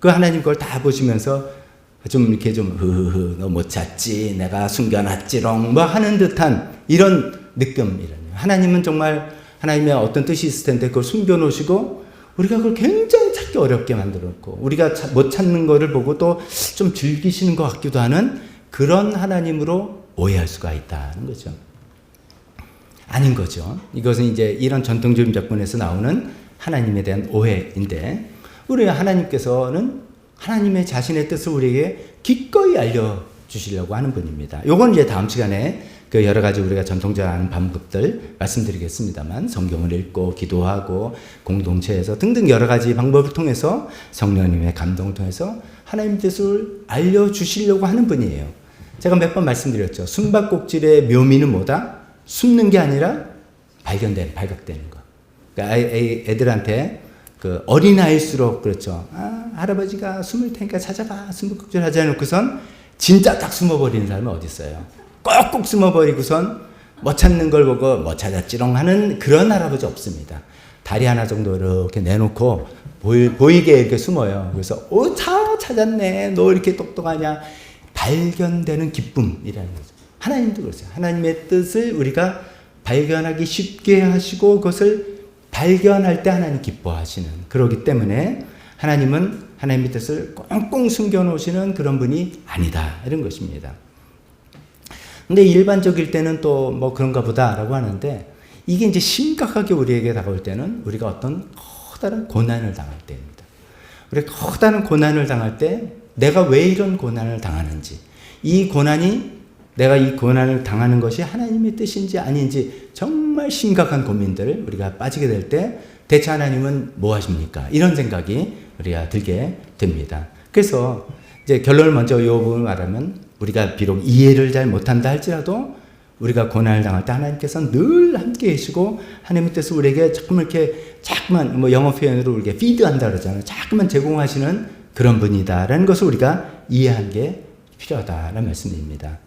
그 하나님 걸 다 보시면서 좀 이렇게 좀 너 못 찾지, 내가 숨겨놨지롱 뭐 하는 듯한 이런 느낌이라요. 하나님은 정말 하나님의 어떤 뜻이 있을 텐데 그걸 숨겨놓으시고 우리가 그걸 굉장히 찾기 어렵게 만들었고, 우리가 못 찾는 거를 보고 또 좀 즐기시는 것 같기도 하는 그런 하나님으로 오해할 수가 있다는 거죠. 아닌 거죠. 이것은 이제 이런 전통적인 접근에서 나오는 하나님에 대한 오해인데, 우리 하나님께서는 하나님의 자신의 뜻을 우리에게 기꺼이 알려주시려고 하는 분입니다. 요건 이제 다음 시간에 그 여러 가지 우리가 전통적으로 하는 방법들 말씀드리겠습니다만, 성경을 읽고 기도하고 공동체에서 등등 여러 가지 방법을 통해서 성령님의 감동을 통해서 하나님 뜻을 알려주시려고 하는 분이에요. 제가 몇 번 말씀드렸죠. 숨바꼭질의 묘미는 뭐다? 숨는 게 아니라 발각되는 거. 그러니까 애들한테 그 어린아이일수록 그렇죠. 할아버지가 숨을 테니까 찾아봐. 숨바꼭질 하자 해놓고선 진짜 딱 숨어버리는 사람은 어디 있어요? 꼭꼭 숨어버리고선 못 찾는 걸 보고 못 찾았지롱 하는 그런 할아버지 없습니다. 다리 하나 정도 이렇게 내놓고 보이게 이렇게 숨어요. 그래서 찾았네. 너 이렇게 똑똑하냐. 발견되는 기쁨이라는 거죠. 하나님도 그렇죠. 하나님의 뜻을 우리가 발견하기 쉽게 하시고 그것을 발견할 때 하나님 기뻐하시는, 그러기 때문에 하나님은 하나님의 뜻을 꽁꽁 숨겨놓으시는 그런 분이 아니다, 이런 것입니다. 근데 일반적일 때는 또 뭐 그런가 보다라고 하는데, 이게 이제 심각하게 우리에게 다가올 때는 우리가 어떤 커다란 고난을 당할 때입니다. 우리가 커다란 고난을 당할 때 내가 왜 이런 고난을 당하는지, 이 고난이 내가 이 고난을 당하는 것이 하나님의 뜻인지 아닌지 정말 심각한 고민들을 우리가 빠지게 될 때 대체 하나님은 뭐 하십니까? 이런 생각이 우리가 들게 됩니다. 그래서 이제 결론을 먼저 이 부분을 말하면, 우리가 비록 이해를 잘 못한다 할지라도 우리가 고난을 당할 때 하나님께서 늘 함께 계시고 하나님의 뜻을 우리에게 자꾸만 뭐 영어 표현으로 우리에게 피드한다 그러잖아요. 자꾸만 제공하시는 그런 분이다라는 것을 우리가 이해하는 게 필요하다라는 말씀입니다.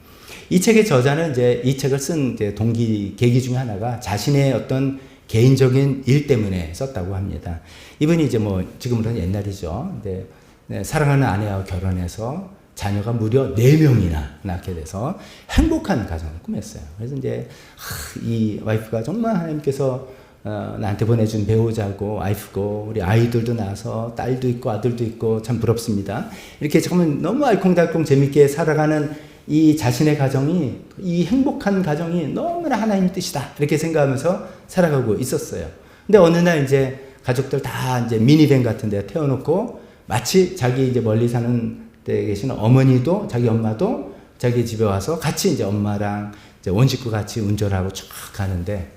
이 책의 저자는 이제 이 책을 쓴 계기 중에 하나가 자신의 어떤 개인적인 일 때문에 썼다고 합니다. 이분이 이제 뭐 지금으로는 옛날이죠. 근데 사랑하는 아내와 결혼해서 자녀가 무려 4명이나 낳게 돼서 행복한 가정을 꾸몄어요. 그래서 이제 이 와이프가 정말 하나님께서 나한테 보내준 배우자고 와이프고, 우리 아이들도 낳아서 딸도 있고 아들도 있고 참 부럽습니다. 이렇게 정말 너무 알콩달콩 재밌게 살아가는 이 자신의 가정이, 이 행복한 가정이 너무나 하나님의 뜻이다, 이렇게 생각하면서 살아가고 있었어요. 근데 어느 날 이제 가족들 다 이제 미니밴 같은 데 태워놓고, 마치 자기 이제 멀리 사는 데 계시는 어머니도, 자기 엄마도 자기 집에 와서 같이 이제 엄마랑 이제 온 식구 같이 운전하고 쭉 가는데,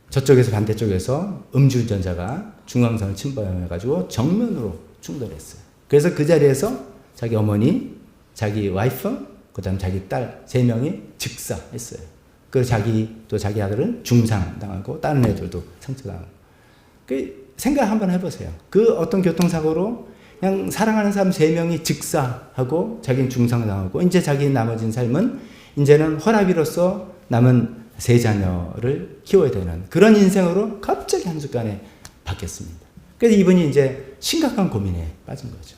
저쪽에서 반대쪽에서 음주운전자가 중앙선을 침범해가지고 정면으로 충돌했어요. 그래서 그 자리에서 자기 어머니, 자기 와이프, 그 다음 자기 딸 3명이 즉사했어요. 그리고 자기 아들은 중상당하고 다른 애들도 상처당하고. 생각 한번 해보세요. 그 어떤 교통사고로 그냥 사랑하는 사람 3명이 즉사하고 자기는 중상당하고, 이제 자기 나머진 삶은 이제는 허락이로서 남은 3자녀를 키워야 되는 그런 인생으로 갑자기 한순간에 바뀌었습니다. 그래서 이분이 이제 심각한 고민에 빠진 거죠.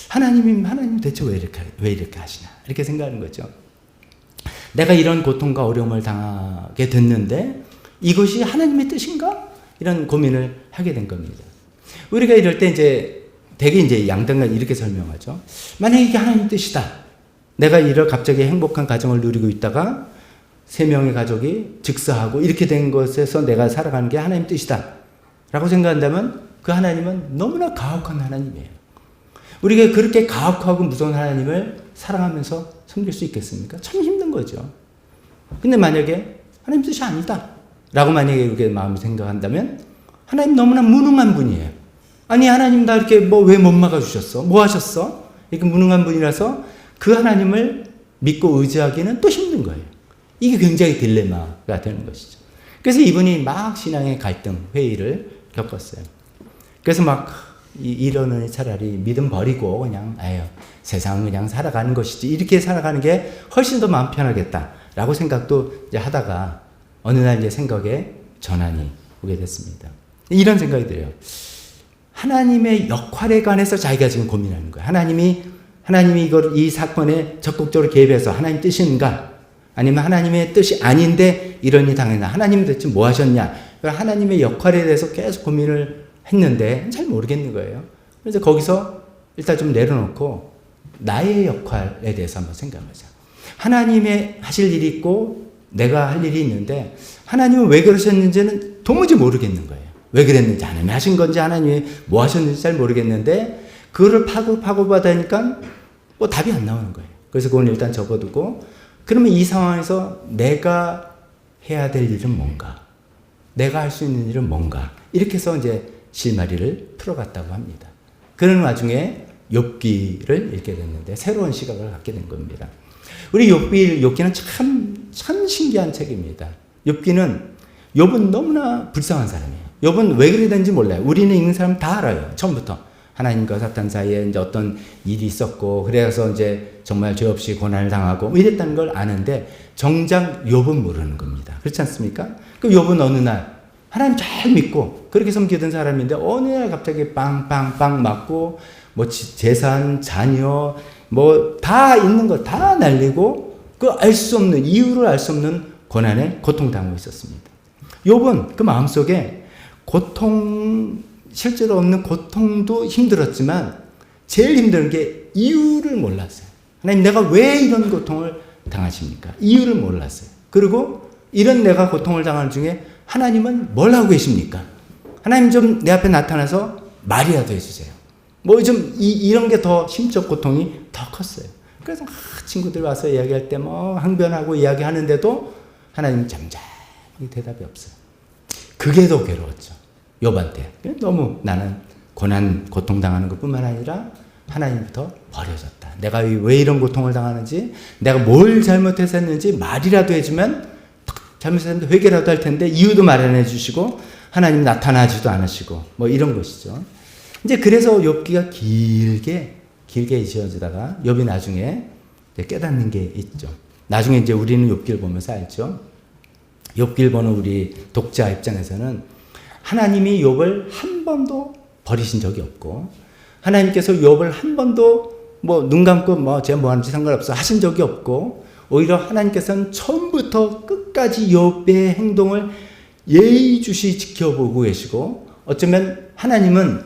하나님 대체 왜 이렇게 하시나, 이렇게 생각하는 거죠. 내가 이런 고통과 어려움을 당하게 됐는데 이것이 하나님의 뜻인가? 이런 고민을 하게 된 겁니다. 우리가 이럴 때 이제 되게 이제 양당간 이렇게 설명하죠. 만약에 이게 하나님의 뜻이다. 내가 이런 갑자기 행복한 가정을 누리고 있다가 3명의 가족이 즉사하고 이렇게 된 것에서 내가 살아가는 게 하나님의 뜻이다. 라고 생각한다면 그 하나님은 너무나 가혹한 하나님이에요. 우리가 그렇게 가혹하고 무서운 하나님을 사랑하면서 섬길 수 있겠습니까? 참 힘든 거죠. 근데 만약에 하나님 뜻이 아니다. 라고 만약에 이렇게 마음이 생각한다면 하나님 너무나 무능한 분이에요. 아니 하나님 나 이렇게 뭐 왜 못 막아주셨어? 뭐 하셨어? 이렇게 무능한 분이라서 그 하나님을 믿고 의지하기는 또 힘든 거예요. 이게 굉장히 딜레마가 되는 것이죠. 그래서 이분이 막 신앙의 갈등, 회의를 겪었어요. 그래서 막 이러느니 차라리 믿음 버리고 그냥 세상은 그냥 살아가는 것이지 이렇게 살아가는 게 훨씬 더 마음 편하겠다라고 생각도 이제 하다가 어느 날 이제 생각에 전환이 오게 됐습니다. 이런 생각이 들어요. 하나님의 역할에 관해서 자기가 지금 고민하는 거예요. 하나님이 이 사건에 적극적으로 개입해서 하나님 뜻인가? 아니면 하나님의 뜻이 아닌데 이런 일이 당했나? 하나님 대체 뭐 하셨냐? 하나님의 역할에 대해서 계속 고민을 했는데 잘 모르겠는 거예요. 그래서 거기서 일단 좀 내려놓고 나의 역할에 대해서 한번 생각하자. 하나님의 하실 일이 있고 내가 할 일이 있는데 하나님은 왜 그러셨는지는 도무지 모르겠는 거예요. 왜 그랬는지 하나님이 하신 건지 하나님이 뭐 하셨는지 잘 모르겠는데 그거를 파고파고받으니까 뭐 답이 안 나오는 거예요. 그래서 그건 일단 접어두고 그러면 이 상황에서 내가 해야 될 일은 뭔가? 내가 할 수 있는 일은 뭔가? 이렇게 해서 이제 실마리를 풀어갔다고 합니다. 그런 와중에 욥기를 읽게 됐는데 새로운 시각을 갖게 된 겁니다. 우리 욥기는 참 신기한 책입니다. 욥은 너무나 불쌍한 사람이에요. 욥은 왜 그랬는지 몰라요. 우리는 읽는 사람 다 알아요. 처음부터. 하나님과 사탄 사이에 이제 어떤 일이 있었고, 그래서 이제 정말 죄 없이 고난을 당하고, 이랬다는 걸 아는데, 정작 욥은 모르는 겁니다. 그렇지 않습니까? 그 욥은 어느 날, 하나님 잘 믿고, 그렇게 섬기던 사람인데, 어느 날 갑자기 빵빵빵 맞고, 뭐 재산, 자녀, 뭐 다 있는 거 다 날리고, 그 알 수 없는, 이유를 알 수 없는 고난에 고통당하고 있었습니다. 욥은 그 마음속에 실제로 없는 고통도 힘들었지만 제일 힘든 게 이유를 몰랐어요. 하나님 내가 왜 이런 고통을 당하십니까? 이유를 몰랐어요. 그리고 이런 내가 고통을 당하는 중에 하나님은 뭘 하고 계십니까? 하나님 좀 내 앞에 나타나서 말이라도 해주세요. 뭐 좀 이런 게 더 심적 고통이 더 컸어요. 그래서 친구들 와서 이야기할 때 뭐 항변하고 이야기하는데도 하나님 잠잠히 대답이 없어요. 그게 더 괴로웠죠. 욥한테. 너무 나는 고통 당하는 것뿐만 아니라 하나님부터 버려졌다. 내가 왜 이런 고통을 당하는지, 내가 뭘 잘못했었는지 말이라도 해주면 잘못했는데 회개라도 할 텐데 이유도 마련해 주시고 하나님 나타나지도 않으시고 뭐 이런 것이죠. 이제 그래서 욥기가 길게 지어지다가 욥이 나중에 깨닫는 게 있죠. 나중에 이제 우리는 욥기를 보면서 알죠. 욥기를 보는 우리 독자 입장에서는 하나님이 욥을 한 번도 버리신 적이 없고 하나님께서 욥을 한 번도 뭐 눈 감고 뭐 제가 뭐 하는지 상관없어 하신 적이 없고 오히려 하나님께서는 처음부터 끝까지 욥의 행동을 예의주시 지켜보고 계시고 어쩌면 하나님은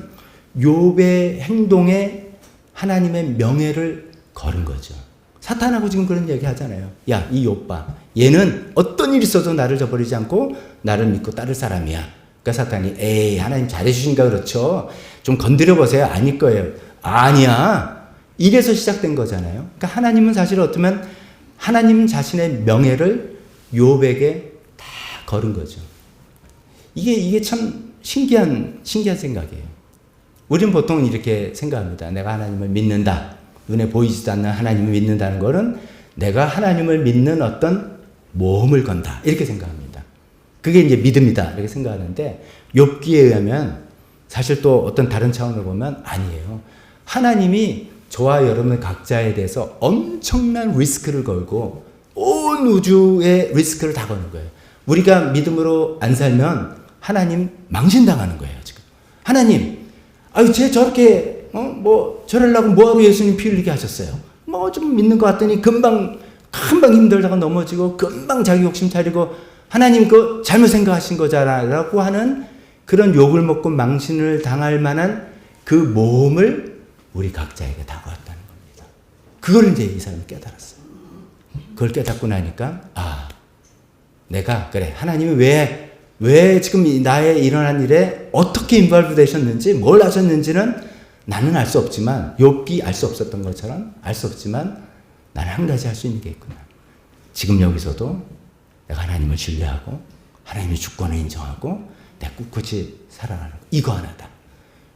욥의 행동에 하나님의 명예를 걸은 거죠. 사탄하고 지금 그런 얘기 하잖아요. 야, 이 욥 봐. 얘는 어떤 일이 있어도 나를 저버리지 않고 나를 믿고 따를 사람이야. 그러니까 사탄이 에이 하나님 잘해주신가 그렇죠. 좀 건드려보세요. 아닐 거예요. 아니야. 이래서 시작된 거잖아요. 그러니까 하나님은 사실 어쩌면 하나님 자신의 명예를 욥에게 다 걸은 거죠. 이게 참 신기한 생각이에요. 우리는 보통 이렇게 생각합니다. 내가 하나님을 믿는다. 눈에 보이지도 않는 하나님을 믿는다는 것은 내가 하나님을 믿는 어떤 모험을 건다. 이렇게 생각합니다. 그게 이제 믿음이다. 이렇게 생각하는데 욥기에 의하면 사실 또 어떤 다른 차원으로 보면 아니에요. 하나님이 저와 여러분 각자에 대해서 엄청난 리스크를 걸고 온 우주의 리스크를 다 거는 거예요. 우리가 믿음으로 안 살면 하나님 망신당하는 거예요. 지금 하나님 아유 쟤 저렇게 뭐 저러려고 뭐하러 예수님 피 흘리게 하셨어요. 뭐 좀 믿는 것 같더니 금방 금방 힘들다가 넘어지고 금방 자기 욕심 차리고 하나님 그거 잘못 생각하신 거잖아 라고 하는 그런 욕을 먹고 망신을 당할 만한 그 모험을 우리 각자에게 다가왔다는 겁니다. 그걸 이제 이 사람이 깨달았어요. 그걸 깨닫고 나니까 내가 그래 하나님이 왜 지금 나의 일어난 일에 어떻게 인발브 되셨는지 뭘 하셨는지는 나는 알 수 없지만 욥이 알 수 없었던 것처럼 알 수 없지만 나는 한 가지 할 수 있는 게 있구나. 지금 여기서도 내가 하나님을 신뢰하고 하나님의 주권을 인정하고 내가 꿋꿋이 살아가는 이거 하나다.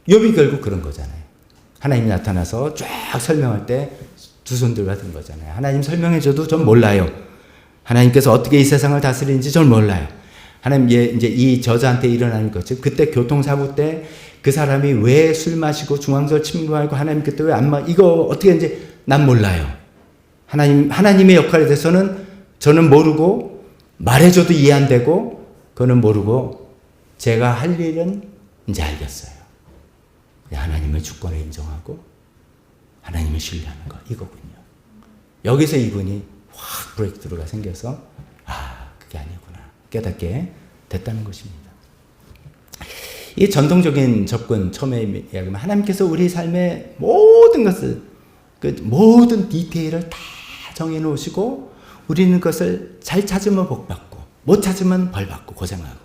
욥이 결국 그런 거잖아요. 하나님이 나타나서 쫙 설명할 때 두 손 들고 든 거잖아요. 하나님 설명해줘도 전 몰라요. 하나님께서 어떻게 이 세상을 다스리는지 전 몰라요. 하나님 이제 이 저자한테 일어나는 거죠. 그때 교통사고 때 그 사람이 왜 술 마시고 중앙절 침공하고 하나님 그때 왜 안 이거 어떻게 이제 난 몰라요. 하나님의 역할에 대해서는 저는 모르고 말해줘도 이해 안 되고 그거는 모르고 제가 할 일은 이제 알겠어요. 하나님의 주권을 인정하고 하나님을 신뢰하는 거 이거군요. 여기서 이분이 확 브레이크스루가 생겨서 그게 아니구나 깨닫게 됐다는 것입니다. 이 전통적인 접근 처음에 이야기하면 하나님께서 우리 삶의 모든 것을 그 모든 디테일을 다 정해놓으시고 우리는 그것을 잘 찾으면 복받고 못 찾으면 벌받고 고생하고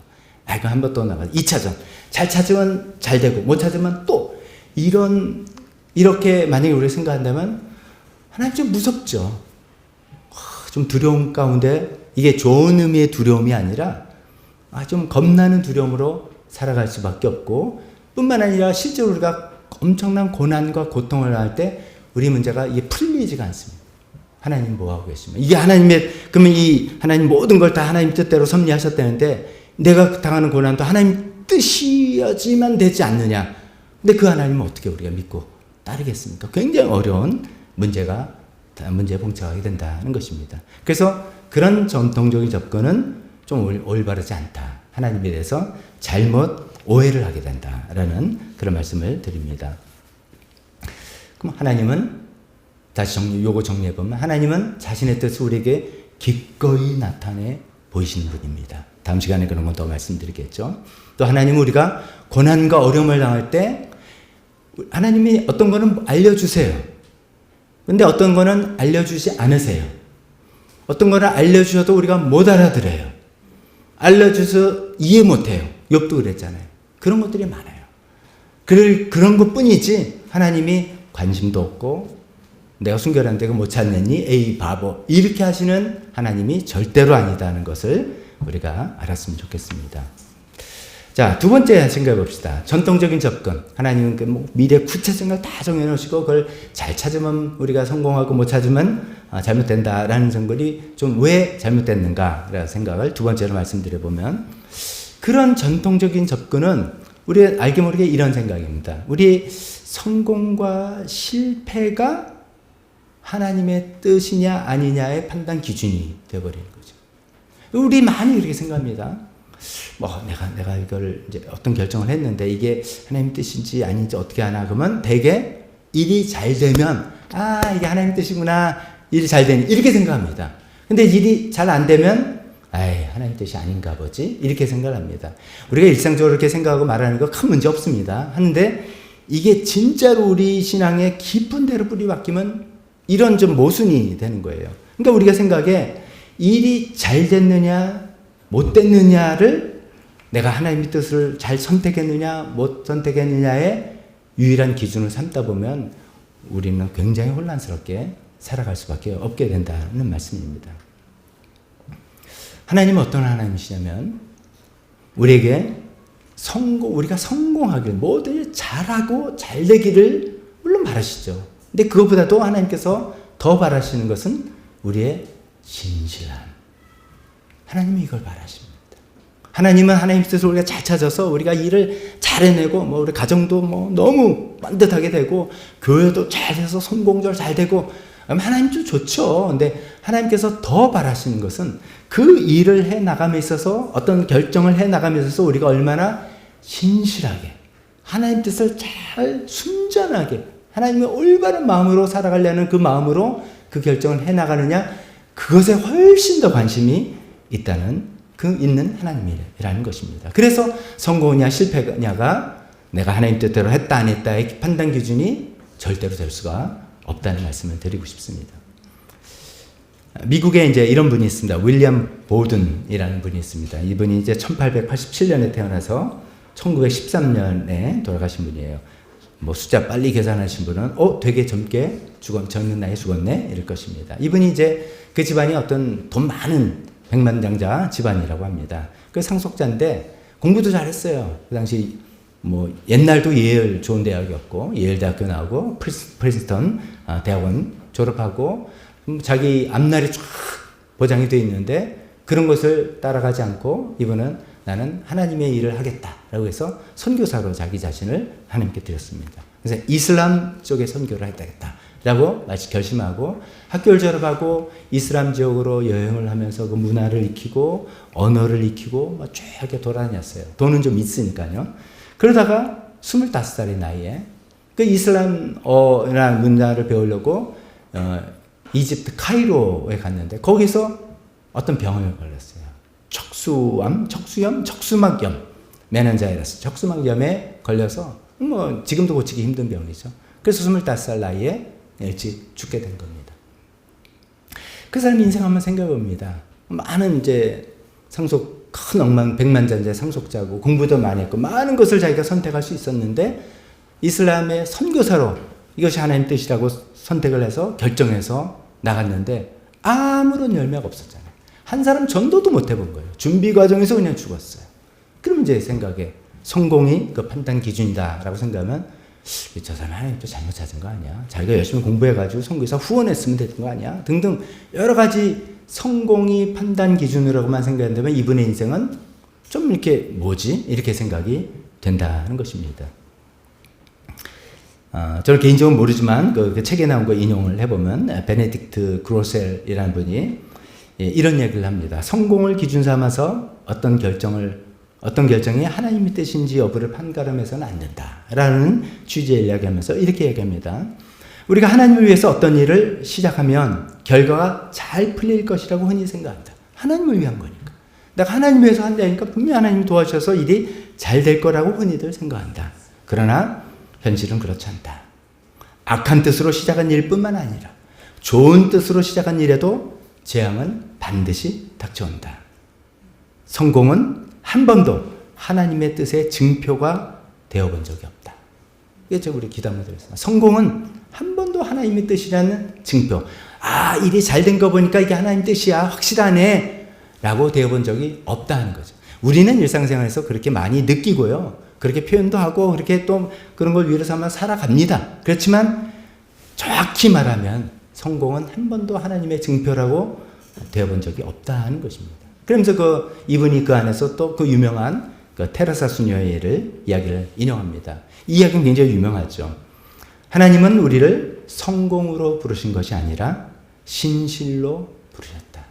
이거 한 번 또 나가 2차전 잘 찾으면 잘 되고 못 찾으면 또 이렇게 만약에 우리가 생각한다면 하나님 좀 무섭죠. 좀 두려움 가운데 이게 좋은 의미의 두려움이 아니라 좀 겁나는 두려움으로 살아갈 수밖에 없고 뿐만 아니라 실제로 우리가 엄청난 고난과 고통을 할 때 우리 문제가 이게 풀리지가 않습니다. 하나님 뭐 하고 계시면 이게 그러면 이 하나님 모든 걸 다 하나님 뜻대로 섭리하셨다는데 내가 당하는 고난도 하나님 뜻이어야지만 되지 않느냐. 근데 그 하나님은 어떻게 우리가 믿고 따르겠습니까? 굉장히 어려운 문제에 봉착하게 된다는 것입니다. 그래서 그런 전통적인 접근은 좀 올바르지 않다. 하나님에 대해서 잘못 오해를 하게 된다라는 그런 말씀을 드립니다. 그럼 하나님은 다시 요거 정리해보면 하나님은 자신의 뜻을 우리에게 기꺼이 나타내 보이시는 분입니다. 다음 시간에 그런 건 더 말씀드리겠죠. 또 하나님은 우리가 고난과 어려움을 당할 때 하나님이 어떤 거는 알려주세요. 근데 어떤 거는 알려주지 않으세요. 어떤 거는 알려주셔도 우리가 못 알아들어요. 알려줘서 이해 못해요. 욥도 그랬잖아요. 그런 것들이 많아요. 그런 것뿐이지 하나님이 관심도 없고 내가 순결한데 못 찾느니 에이 바보 이렇게 하시는 하나님이 절대로 아니다는 것을 우리가 알았으면 좋겠습니다. 자, 두 번째 생각해 봅시다. 전통적인 접근. 하나님은 미래 구체적인 걸 다 정해놓으시고 그걸 잘 찾으면 우리가 성공하고 못 찾으면 잘못된다라는 생각이 좀 왜 잘못됐는가라는 생각을 두 번째로 말씀드려보면 그런 전통적인 접근은 우리 알게 모르게 이런 생각입니다. 우리 성공과 실패가 하나님의 뜻이냐 아니냐의 판단 기준이 되어버리는 거죠. 우리 많이 그렇게 생각합니다. 내가 이걸 이제 어떤 결정을 했는데 이게 하나님 뜻인지 아닌지 어떻게 하나 그러면 대개 일이 잘 되면 이게 하나님 뜻이구나 일이 잘 되니 이렇게 생각합니다. 근데 일이 잘 안 되면 하나님 뜻이 아닌가 보지 이렇게 생각합니다. 우리가 일상적으로 이렇게 생각하고 말하는 거 큰 문제 없습니다. 하는데 이게 진짜로 우리 신앙의 깊은 데로 뿌리 박히면 이런 좀 모순이 되는 거예요. 그러니까 우리가 생각에 일이 잘 됐느냐 못 됐느냐를 내가 하나님의 뜻을 잘 선택했느냐 못 선택했느냐의 유일한 기준을 삼다 보면 우리는 굉장히 혼란스럽게 살아갈 수밖에 없게 된다는 말씀입니다. 하나님은 어떤 하나님이시냐면 우리에게 우리가 성공하길 뭐든 잘하고 잘되기를 물론 바라시죠. 근데 그것보다도 하나님께서 더 바라시는 것은 우리의 신실함. 하나님이 이걸 바라십니다. 하나님은 하나님 뜻을 우리가 잘 찾아서 우리가 일을 잘 해내고 우리 가정도 너무 반듯하게 되고 교회도 잘 돼서 성공적으로 잘 되고 하나님도 좋죠. 근데 하나님께서 더 바라시는 것은 그 일을 해 나감에 있어서 어떤 결정을 해 나감에 있어서 우리가 얼마나 신실하게 하나님 뜻을 잘 순전하게 하나님의 올바른 마음으로 살아가려는 그 마음으로 그 결정을 해 나가느냐 그것에 훨씬 더 관심이 있는 하나님이라는 것입니다. 그래서 성공이냐 실패냐가 내가 하나님 뜻대로 했다 안 했다의 판단 기준이 절대로 될 수가 없다는 말씀을 드리고 싶습니다. 미국에 이제 이런 분이 있습니다. 윌리엄 보든이라는 분이 있습니다. 이분이 이제 1887년에 태어나서 1913년에 돌아가신 분이에요. 뭐 숫자 빨리 계산하신 분은 되게 젊은 나이에 죽었네 이럴 것입니다. 이분이 이제 그 집안이 어떤 돈 많은 백만장자 집안이라고 합니다. 그 상속자인데 공부도 잘했어요. 그 당시 뭐 옛날도 예일 좋은 대학이었고 예일 대학교 나오고 프린스턴 대학원 졸업하고 자기 앞날이 쫙 보장이 되어 있는데 그런 것을 따라가지 않고 이분은 나는 하나님의 일을 하겠다라고 해서 선교사로 자기 자신을 하나님께 드렸습니다. 그래서 이슬람 쪽에 선교를 하겠다라고 마치 결심하고 학교를 졸업하고 이슬람 지역으로 여행을 하면서 그 문화를 익히고 언어를 익히고 막 쫙 돌아다녔어요. 돈은 좀 있으니까요. 그러다가 25살의 나이에 그 이슬람어나 문화를 배우려고 이집트 카이로에 갔는데 거기서 어떤 병을 걸렸어요. 척수막염, 메넨자이러스, 척수막염에 걸려서 뭐 지금도 고치기 힘든 병이죠. 그래서 25살 나이에 일찍 죽게 된 겁니다. 그 사람 인생 한번 생각해 봅니다. 많은 이제 큰 백만장자의 상속자고 공부도 많이 했고 많은 것을 자기가 선택할 수 있었는데 이슬람의 선교사로 이것이 하나님 뜻이라고 선택을 해서 결정해서 나갔는데 아무런 열매가 없었잖아요. 한 사람 전도도 못 해본 거예요. 준비 과정에서 그냥 죽었어요. 그럼 이제 생각에 성공이 그 판단 기준이다라고 생각하면 저 사람 하나님 또 잘못 찾은 거 아니야? 자기가 열심히 공부해가지고 선교사 후원했으면 되는 거 아니야? 등등 여러 가지 성공이 판단 기준으로만 생각한다면 이분의 인생은 좀 이렇게 뭐지? 이렇게 생각이 된다는 것입니다. 저는 개인적으로 모르지만 그 책에 나온 거 인용을 해보면 베네딕트 그로셀이라는 분이 이런 얘기를 합니다. 성공을 기준 삼아서 어떤 결정이 하나님의 뜻인지 여부를 판가름해서는 안 된다라는 취지의 이야기하면서 이렇게 얘기합니다. 우리가 하나님을 위해서 어떤 일을 시작하면 결과가 잘 풀릴 것이라고 흔히 생각한다. 하나님을 위한 거니까. 내가 하나님을 위해서 한다니까 분명히 하나님이 도와주셔서 일이 잘 될 거라고 흔히들 생각한다. 그러나 현실은 그렇지 않다. 악한 뜻으로 시작한 일뿐만 아니라 좋은 뜻으로 시작한 일에도 재앙은 반드시 닥쳐온다. 성공은 한 번도 하나님의 뜻의 증표가 되어본 적이 없다. 이게 제가 우리 기도하며 드렸습니다. 성공은 한 번도 하나님의 뜻이라는 증표. 일이 잘 된 거 보니까 이게 하나님 뜻이야. 확실하네. 라고 되어본 적이 없다는 거죠. 우리는 일상생활에서 그렇게 많이 느끼고요. 그렇게 표현도 하고 그렇게 또 그런 걸 위로 삼아 살아갑니다. 그렇지만 정확히 말하면 성공은 한 번도 하나님의 증표라고 되어본 적이 없다는 것입니다. 그러면서 이분이 그 안에서 또 그 유명한 테레사 수녀의 이야기를 인용합니다. 이 이야기는 굉장히 유명하죠. 하나님은 우리를 성공으로 부르신 것이 아니라 신실로 부르셨다.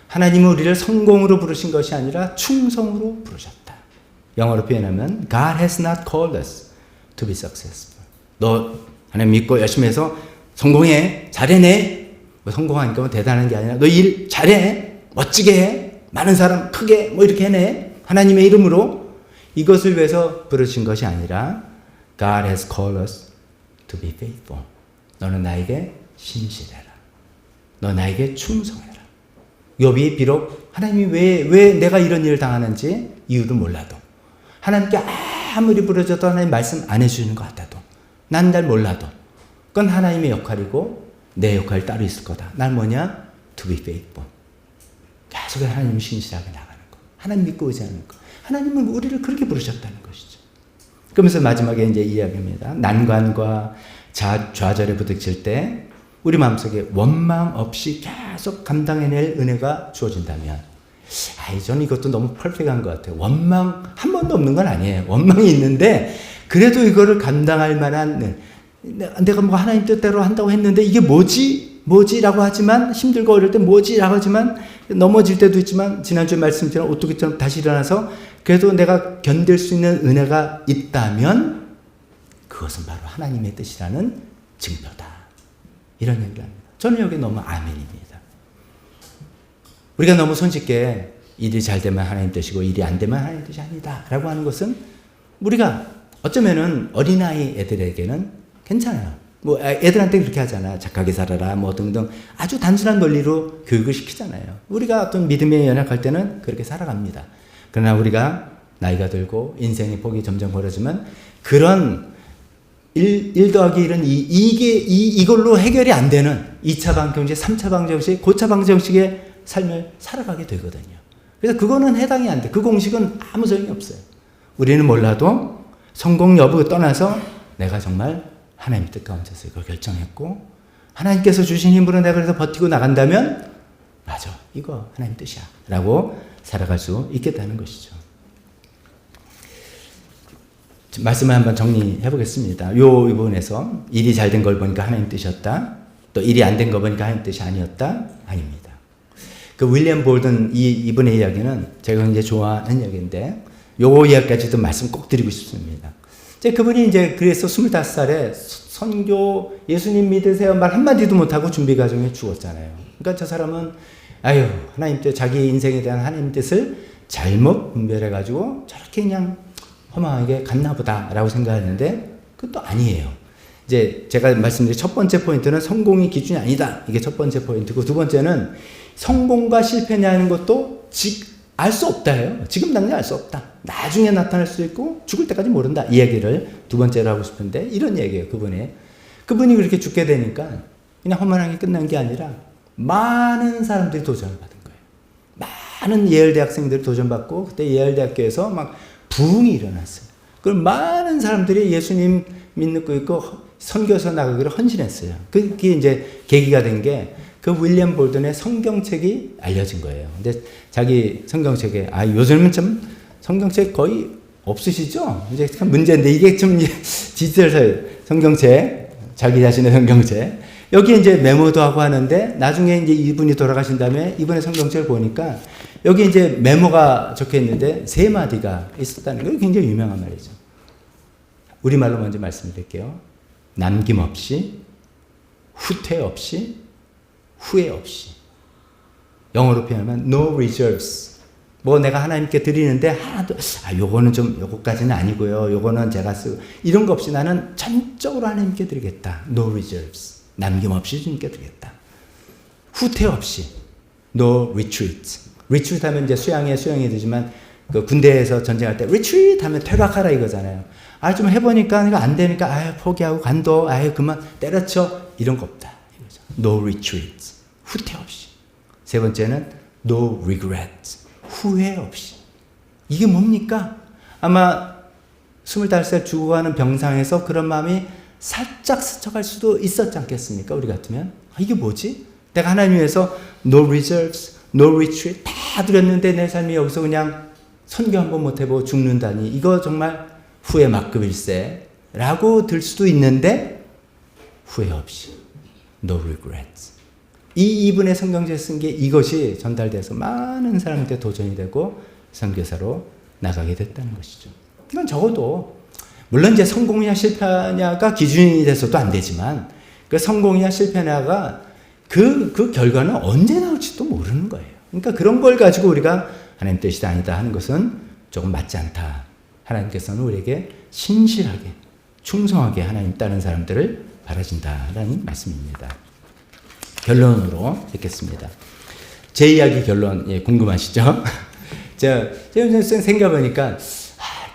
하나님은 우리를 성공으로 부르신 것이 아니라 충성으로 부르셨다. 영어로 표현하면 God has not called us to be successful. 너 하나님 믿고 열심히 해서 성공해, 잘해내. 성공하니까 대단한 게 아니라 너 일 잘해, 멋지게 해, 많은 사람 크게 이렇게 해내. 하나님의 이름으로 이것을 위해서 부르신 것이 아니라 God has called us to be faithful. 너는 나에게 신실해라. 너 나에게 충성해라. 욥이 비록 하나님이 왜 내가 이런 일을 당하는지 이유를 몰라도 하나님께 아무리 부르셔도 하나님 말씀 안 해주시는 것 같아도 난 잘 몰라도 그건 하나님의 역할이고 내 역할이 따로 있을 거다. 난 뭐냐? To be faithful. 계속 하나님을 신실하게 나가는 거. 하나님 믿고 의지하는 거. 하나님은 우리를 그렇게 부르셨다는 것이죠. 그러면서 마지막에 이제 이야기입니다. 난관과 좌절에 부딪힐 때 우리 마음속에 원망 없이 계속 감당해낼 은혜가 주어진다면 저는 이것도 너무 퍼펙트한 것 같아요. 원망 한 번도 없는 건 아니에요. 원망이 있는데 그래도 이거를 감당할 만한 내가 뭐 하나님 뜻대로 한다고 했는데 이게 뭐지라고 하지만 힘들고 어려울 때 뭐지라고 하지만 넘어질 때도 있지만 지난주에 말씀드린 오뚜기처럼 다시 일어나서 그래도 내가 견딜 수 있는 은혜가 있다면 그것은 바로 하나님의 뜻이라는 증표다. 이런 얘기를 합니다. 저는 여기 너무 아멘입니다. 우리가 너무 손쉽게 일이 잘 되면 하나님 뜻이고 일이 안 되면 하나님 뜻이 아니다 라고 하는 것은 우리가 어쩌면은 어린아이 애들에게는 괜찮아요. 뭐 애들한테 그렇게 하잖아. 착하게 살아라 뭐 등등 아주 단순한 논리로 교육을 시키잖아요. 우리가 어떤 믿음에 연약할 때는 그렇게 살아갑니다. 그러나 우리가 나이가 들고 인생의 폭이 점점 벌어지면 그런 1 더하기 1은 이걸로 해결이 안 되는 2차 방정식, 3차 방정식, 고차 방정식의 삶을 살아가게 되거든요. 그래서 그거는 해당이 안 돼. 그 공식은 아무 소용이 없어요. 우리는 몰라도 성공 여부 떠나서 내가 정말 하나님 뜻 가운데서 이걸 결정했고 하나님께서 주신 힘으로 내가 그래서 버티고 나간다면 맞아, 이거 하나님 뜻이야 라고 살아갈 수 있겠다는 것이죠. 말씀을 한번 정리해 보겠습니다. 이 부분에서 일이 잘 된 걸 보니까 하나님 뜻이었다. 또 일이 안 된 거 보니까 하나님 뜻이 아니었다. 아닙니다. 그 윌리엄 볼든 이분의 이야기는 제가 굉장히 좋아하는 이야기인데 요 이야기까지도 말씀 꼭 드리고 싶습니다. 그분이 이제 그래서 25살에 선교 예수님 믿으세요 말 한마디도 못하고 준비 과정에 죽었잖아요. 그러니까 저 사람은 아유 하나님 뜻 자기 인생에 대한 하나님 뜻을 잘못 분별해 가지고 저렇게 그냥 허망하게 갔나 보다라고 생각했는데 그것도 아니에요. 이제 제가 말씀드린 첫 번째 포인트는 성공이 기준이 아니다. 이게 첫 번째 포인트고 두 번째는 성공과 실패냐는 것도 알 수 없다예요. 지금 당장 알 수 없다. 나중에 나타날 수 있고 죽을 때까지 모른다. 이 얘기를 두 번째로 하고 싶은데 이런 얘기예요. 그분이 그렇게 죽게 되니까 그냥 허망하게 끝난 게 아니라 많은 사람들이 도전을 받은 거예요. 많은 예열대학생들이 도전받고 그때 예열대학교에서 막 부흥이 일어났어요. 그럼 많은 사람들이 예수님 믿고 있고 선교서 나가기로 헌신했어요. 그게 이제 계기가 된 게 그 윌리엄 볼든의 성경책이 알려진 거예요. 근데 자기 성경책에 요즘은 좀 성경책 거의 없으시죠? 이제 참 문제인데 이게 좀 디지털 성경책, 자기 자신의 성경책 여기 이제 메모도 하고 하는데 나중에 이제 이분이 돌아가신 다음에 이분의 성경책을 보니까 여기 이제 메모가 적혀 있는데 3마디가 있었다는 게 굉장히 유명한 말이죠. 우리말로 먼저 말씀드릴게요. 남김없이, 후퇴 없이, 후회 없이. 영어로 표현하면 no reserves. 뭐 내가 하나님께 드리는데 하나도 요거는 좀 요거까지는 아니고요. 요거는 제가 쓰고 이런 거 없이 나는 전적으로 하나님께 드리겠다. no reserves. 남김없이 주님께 드리겠다. 후퇴 없이 no retreat. retreat 하면 이제 수양이 되지만 그 군대에서 전쟁할 때 retreat 하면 퇴각하라 이거잖아요. 좀 해보니까 이거 안 되니까 포기하고 간도 그만 때려쳐 이런 거 없다. 이거죠. no retreat. 후퇴 없이. 세 번째는 no regret. 후회 없이. 이게 뭡니까? 아마 25살 죽어가는 병상에서 그런 마음이 살짝 스쳐갈 수도 있었지 않겠습니까? 우리 같으면. 이게 뭐지? 내가 하나님 위해서 no reserves, no retreat 다 드렸는데 내 삶이 여기서 그냥 선교 한번 못 해보고 죽는다니 이거 정말 후회 막급일세 라고 들 수도 있는데 후회 없이 no regrets. 이분의 성경책 쓴 게 이것이 전달돼서 많은 사람한테 도전이 되고 선교사로 나가게 됐다는 것이죠. 이건 적어도 물론 이제 성공이냐 실패냐가 기준이 돼서도 안 되지만 그 성공이냐 실패냐가 그 결과는 언제 나올지도 모르는 거예요. 그러니까 그런 걸 가지고 우리가 하나님 뜻이다 아니다 하는 것은 조금 맞지 않다. 하나님께서는 우리에게 신실하게 충성하게 하나님 따르는 사람들을 바라신다라는 말씀입니다. 결론으로 읽겠습니다. 제 이야기 결론 궁금하시죠? 제가 생각해보니까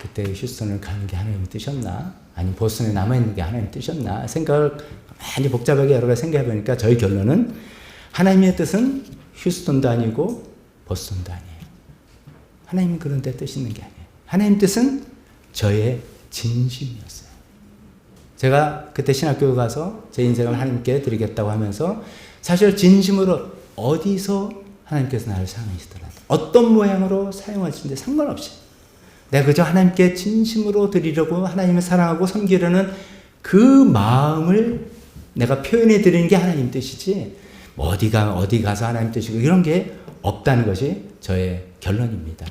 그때 휴스턴을 가는 게 하나님의 뜻이었나? 아니 보스턴에 남아있는 게 하나님의 뜻이었나? 생각을 많이 복잡하게 여러 가지 생각해보니까 저희 결론은 하나님의 뜻은 휴스턴도 아니고 보스턴도 아니에요. 하나님은 그런 데 뜻 있는 게 아니에요. 하나님 뜻은 저의 진심이었어요. 제가 그때 신학교 가서 제 인생을 하나님께 드리겠다고 하면서 사실 진심으로 어디서 하나님께서 나를 사용하시더라도 어떤 모양으로 사용하시는데 상관없이 내가 그저 하나님께 진심으로 드리려고 하나님을 사랑하고 섬기려는 그 마음을 내가 표현해 드리는 게 하나님 뜻이지 어디 가서 하나님 뜻이고 이런 게 없다는 것이 저의 결론입니다.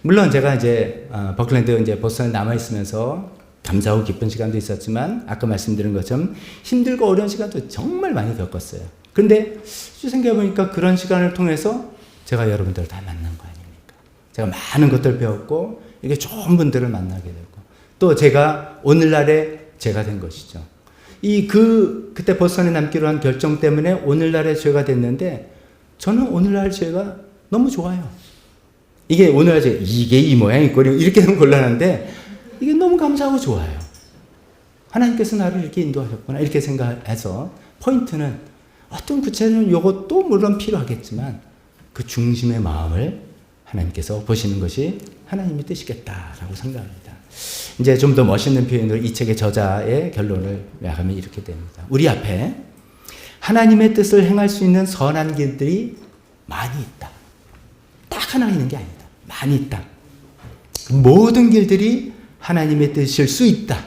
물론 제가 이제 버클랜드 이제 보스턴에 남아 있으면서 감사하고 기쁜 시간도 있었지만 아까 말씀드린 것처럼 힘들고 어려운 시간도 정말 많이 겪었어요. 근데 생각해 보니까 그런 시간을 통해서 제가 여러분들을 다 만난 거 아닙니까? 제가 많은 것들 배웠고 이게 좋은 분들을 만나게 되고 또 제가 오늘날의 제가 된 것이죠. 그때 보선에 남기로 한 결정 때문에 오늘날의 죄가 됐는데 저는 오늘날 죄가 너무 좋아요. 이게 오늘날 죄, 이게 이 모양이고 이렇게 되면 곤란한데 이게 너무 감사하고 좋아요. 하나님께서 나를 이렇게 인도하셨구나 이렇게 생각해서 포인트는 어떤 구체적인 요것도 물론 필요하겠지만 그 중심의 마음을 하나님께서 보시는 것이 하나님의 뜻이겠다라고 생각합니다. 이제 좀 더 멋있는 표현으로 이 책의 저자의 결론을 하면 이렇게 됩니다. 우리 앞에 하나님의 뜻을 행할 수 있는 선한 길들이 많이 있다. 딱 하나 있는 게 아니다. 많이 있다. 모든 길들이 하나님의 뜻일 수 있다.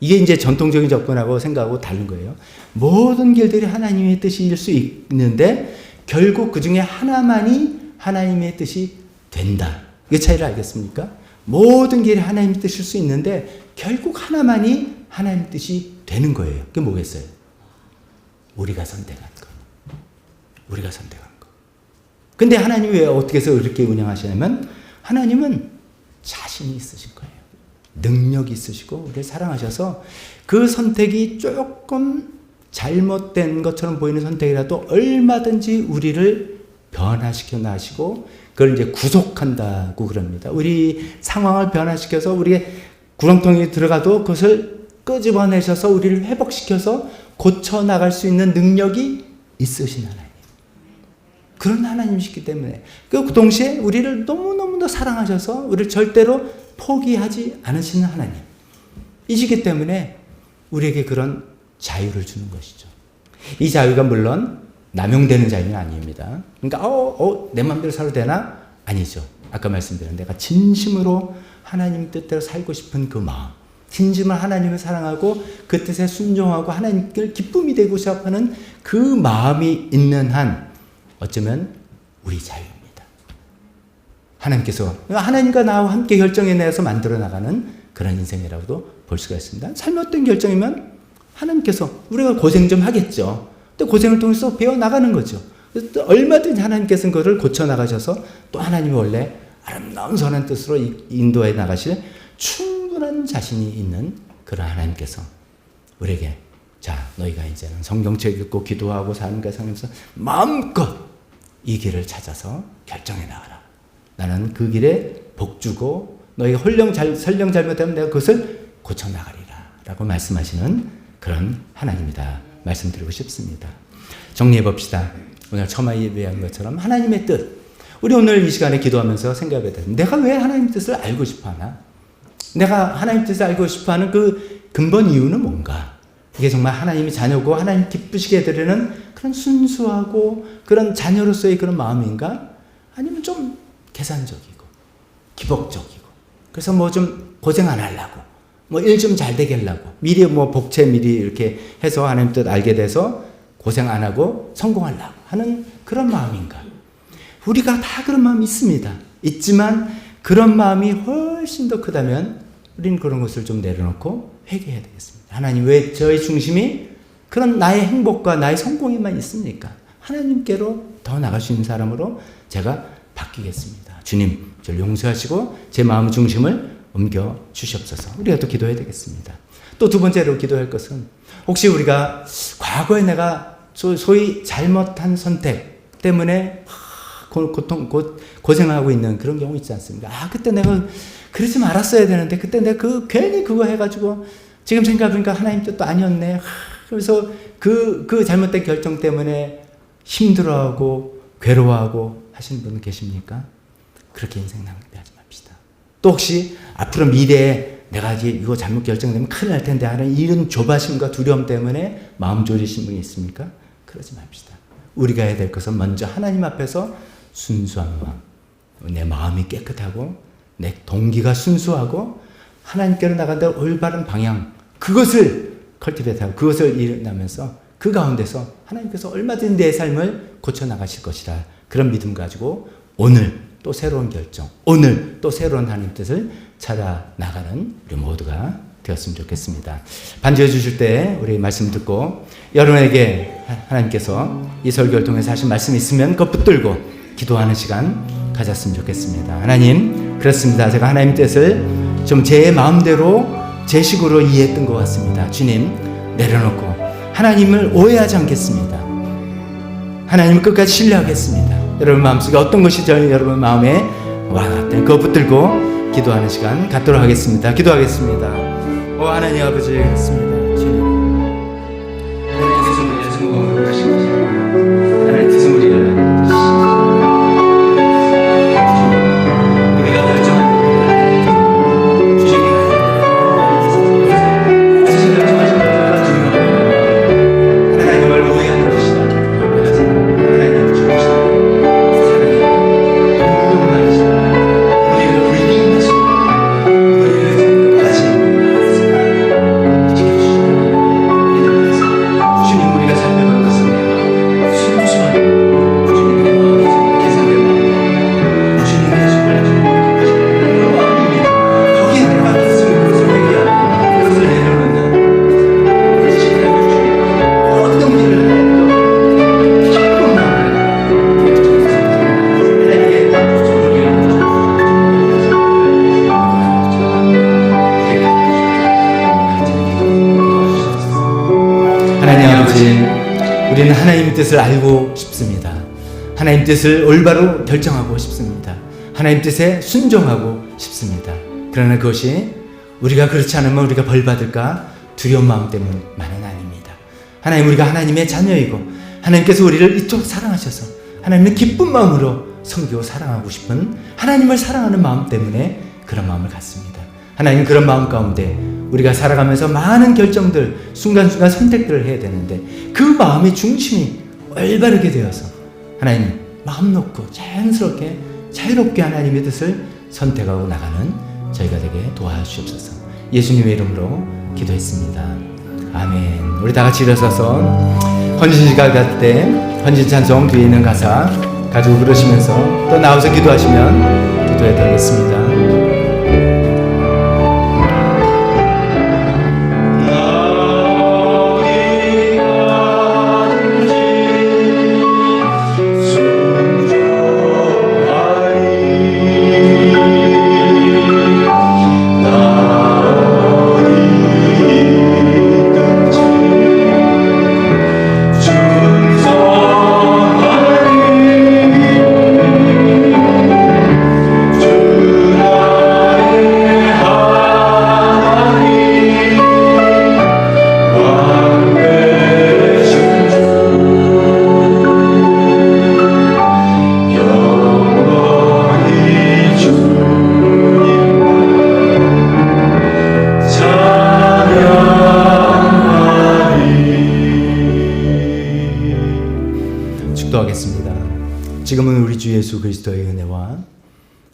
이게 이제 전통적인 접근하고 생각하고 다른 거예요. 모든 길들이 하나님의 뜻일 수 있는데 결국 그 중에 하나만이 하나님의 뜻이 된다. 이게 차이를 알겠습니까? 모든 길이 하나님의 뜻일 수 있는데 결국 하나만이 하나님의 뜻이 되는 거예요. 그게 뭐겠어요? 우리가 선택한 거. 우리가 선택한 거. 근데 하나님이 왜 어떻게 해서 이렇게 운영하시냐면 하나님은 자신이 있으신 거예요. 능력이 있으시고 우리를 사랑하셔서 그 선택이 조금 잘못된 것처럼 보이는 선택이라도 얼마든지 우리를 변화시켜 나시고 그걸 이제 구속한다고 그럽니다. 우리 상황을 변화시켜서 우리의 구렁텅이에 들어가도 그것을 끄집어내셔서 우리를 회복시켜서 고쳐 나갈 수 있는 능력이 있으신 하나님. 그런 하나님이시기 때문에 그 동시에 우리를 너무너무 사랑하셔서 우리를 절대로 포기하지 않으시는 하나님이시기 때문에 우리에게 그런 자유를 주는 것이죠. 이 자유가 물론 남용되는 자유는 아닙니다. 그러니까 내 마음대로 살아도 되나? 아니죠. 아까 말씀드린 내가 진심으로 하나님 뜻대로 살고 싶은 그 마음, 진심으로 하나님을 사랑하고 그 뜻에 순종하고 하나님께 기쁨이 되고 싶어하는 그 마음이 있는 한 어쩌면 우리 자유입니다. 하나님과 나와 함께 결정해내서 만들어 나가는 그런 인생이라고도 볼 수가 있습니다. 잘못된 결정이면 하나님께서 우리가 고생 좀 하겠죠. 또 고생을 통해서 배워나가는 거죠. 또 얼마든지 하나님께서는 그것을 고쳐나가셔서 또 하나님이 원래 아름다운 선한 뜻으로 인도해 나가실 충분한 자신이 있는 그런 하나님께서 우리에게 자 너희가 이제는 성경책 읽고 기도하고 삶과 살면서 마음껏 이 길을 찾아서 결정해 나가라. 나는 그 길에 복 주고 너희가 설령 잘못하면 내가 그것을 고쳐나가리라 라고 말씀하시는 그런 하나님이다 말씀드리고 싶습니다. 정리해 봅시다. 오늘 처음 예배한 것처럼 하나님의 뜻. 우리 오늘 이 시간에 기도하면서 생각해야 돼. 내가 왜 하나님 뜻을 알고 싶어 하나? 내가 하나님 뜻을 알고 싶어 하는 그 근본 이유는 뭔가? 이게 정말 하나님이 자녀고 하나님 기쁘시게 해드리는 그런 순수하고 그런 자녀로서의 그런 마음인가? 아니면 좀 계산적이고 기복적이고 그래서 뭐 좀 고생 안 하려고 뭐 일 좀 잘 되게 하려고 미리 뭐 복채 미리 이렇게 해서 하나님 뜻 알게 돼서 고생 안 하고 성공하려고 하는 그런 마음인가? 우리가 다 그런 마음이 있습니다. 있지만 그런 마음이 훨씬 더 크다면 우리는 그런 것을 좀 내려놓고 회개해야 되겠습니다. 하나님 왜 저의 중심이 그런 나의 행복과 나의 성공에만 있습니까? 하나님께로 더 나갈 수 있는 사람으로 제가 바뀌겠습니다. 주님 저를 용서하시고 제 마음 중심을 옮겨 주시옵소서. 우리가 또 기도해야 되겠습니다. 또 두 번째로 기도할 것은 혹시 우리가 과거에 내가 소위 잘못한 선택 때문에 고생하고 있는 그런 경우 있지 않습니까? 그때 내가 그러지 말았어야 되는데 그때 내가 괜히 그거 해가지고 지금 생각해보니까 하나님 뜻도 아니었네. 그래서 그 잘못된 결정 때문에 힘들어하고 괴로워하고 하시는 분 계십니까? 그렇게 인생 낭비하지 맙시다. 또 혹시 앞으로 미래에 내가 이거 잘못 결정되면 큰일 날 텐데 하는 이런 조바심과 두려움 때문에 마음 졸이신 분이 있습니까? 그러지 맙시다. 우리가 해야 될 것은 먼저 하나님 앞에서 순수한 마음, 내 마음이 깨끗하고 내 동기가 순수하고 하나님께로 나간다 올바른 방향 그것을 컬티베이트하고 그것을 일어나면서 그 가운데서 하나님께서 얼마든지 내 삶을 고쳐나가실 것이라 그런 믿음 가지고 오늘 또 새로운 결정, 오늘 또 새로운 하나님 뜻을 찾아 나가는 우리 모두가 되었으면 좋겠습니다. 반주해 주실 때 우리 말씀 듣고 여러분에게 하나님께서 이 설교를 통해서 하신 말씀이 있으면 그것 붙들고 기도하는 시간 가졌으면 좋겠습니다. 하나님, 그렇습니다. 제가 하나님 뜻을 좀 제 마음대로 제 식으로 이해했던 것 같습니다. 주님, 내려놓고 하나님을 오해하지 않겠습니다. 하나님을 끝까지 신뢰하겠습니다. 여러분 마음속에 어떤 것이 여러분 마음에 와닿든 그거 붙들고 기도하는 시간 갖도록 하겠습니다. 기도하겠습니다. 오 하나님 아버지, 그렇습니다. 주님, 하나님 뜻을 우리의 성공을 하시고 하나님 뜻을 우리를 우리가 결정한 우리는 하나님의 뜻을 알고 싶습니다. 하나님 뜻을 올바로 결정하고 싶습니다. 하나님 뜻에 순종하고 싶습니다. 그러나 그것이 우리가 그렇지 않으면 우리가 벌 받을까 두려운 마음 때문만은 아닙니다. 하나님, 우리가 하나님의 자녀이고 하나님께서 우리를 이토록 사랑하셔서 하나님의 기쁜 마음으로 섬기고 사랑하고 싶은 하나님을 사랑하는 마음 때문에 그런 마음을 갖습니다. 하나님, 그런 마음 가운데 우리가 살아가면서 많은 결정들, 순간순간 선택들을 해야 되는데 그 마음의 중심이 올바르게 되어서 하나님 마음 놓고 자연스럽게 자유롭게 하나님의 뜻을 선택하고 나가는 저희가 되게 도와주시옵소서. 예수님의 이름으로 기도했습니다. 아멘. 우리 다 같이 일어서서 헌신 시간 갈 때 헌신 찬송 뒤에 있는 가사 가지고 부르시면서 또 나와서 기도하시면 기도해 드리겠습니다. 지금은 우리 주 예수 그리스도의 은혜와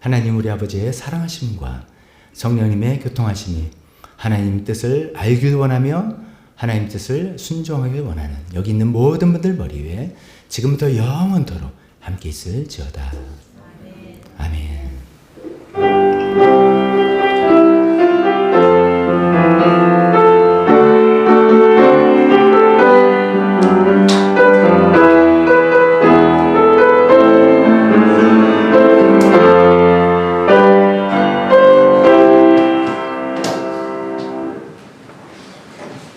하나님 우리 아버지의 사랑하심과 성령님의 교통하심이 하나님 뜻을 알길 원하며 하나님 뜻을 순종하길 원하는 여기 있는 모든 분들 머리 위에 지금부터 영원토록 함께 있을지어다.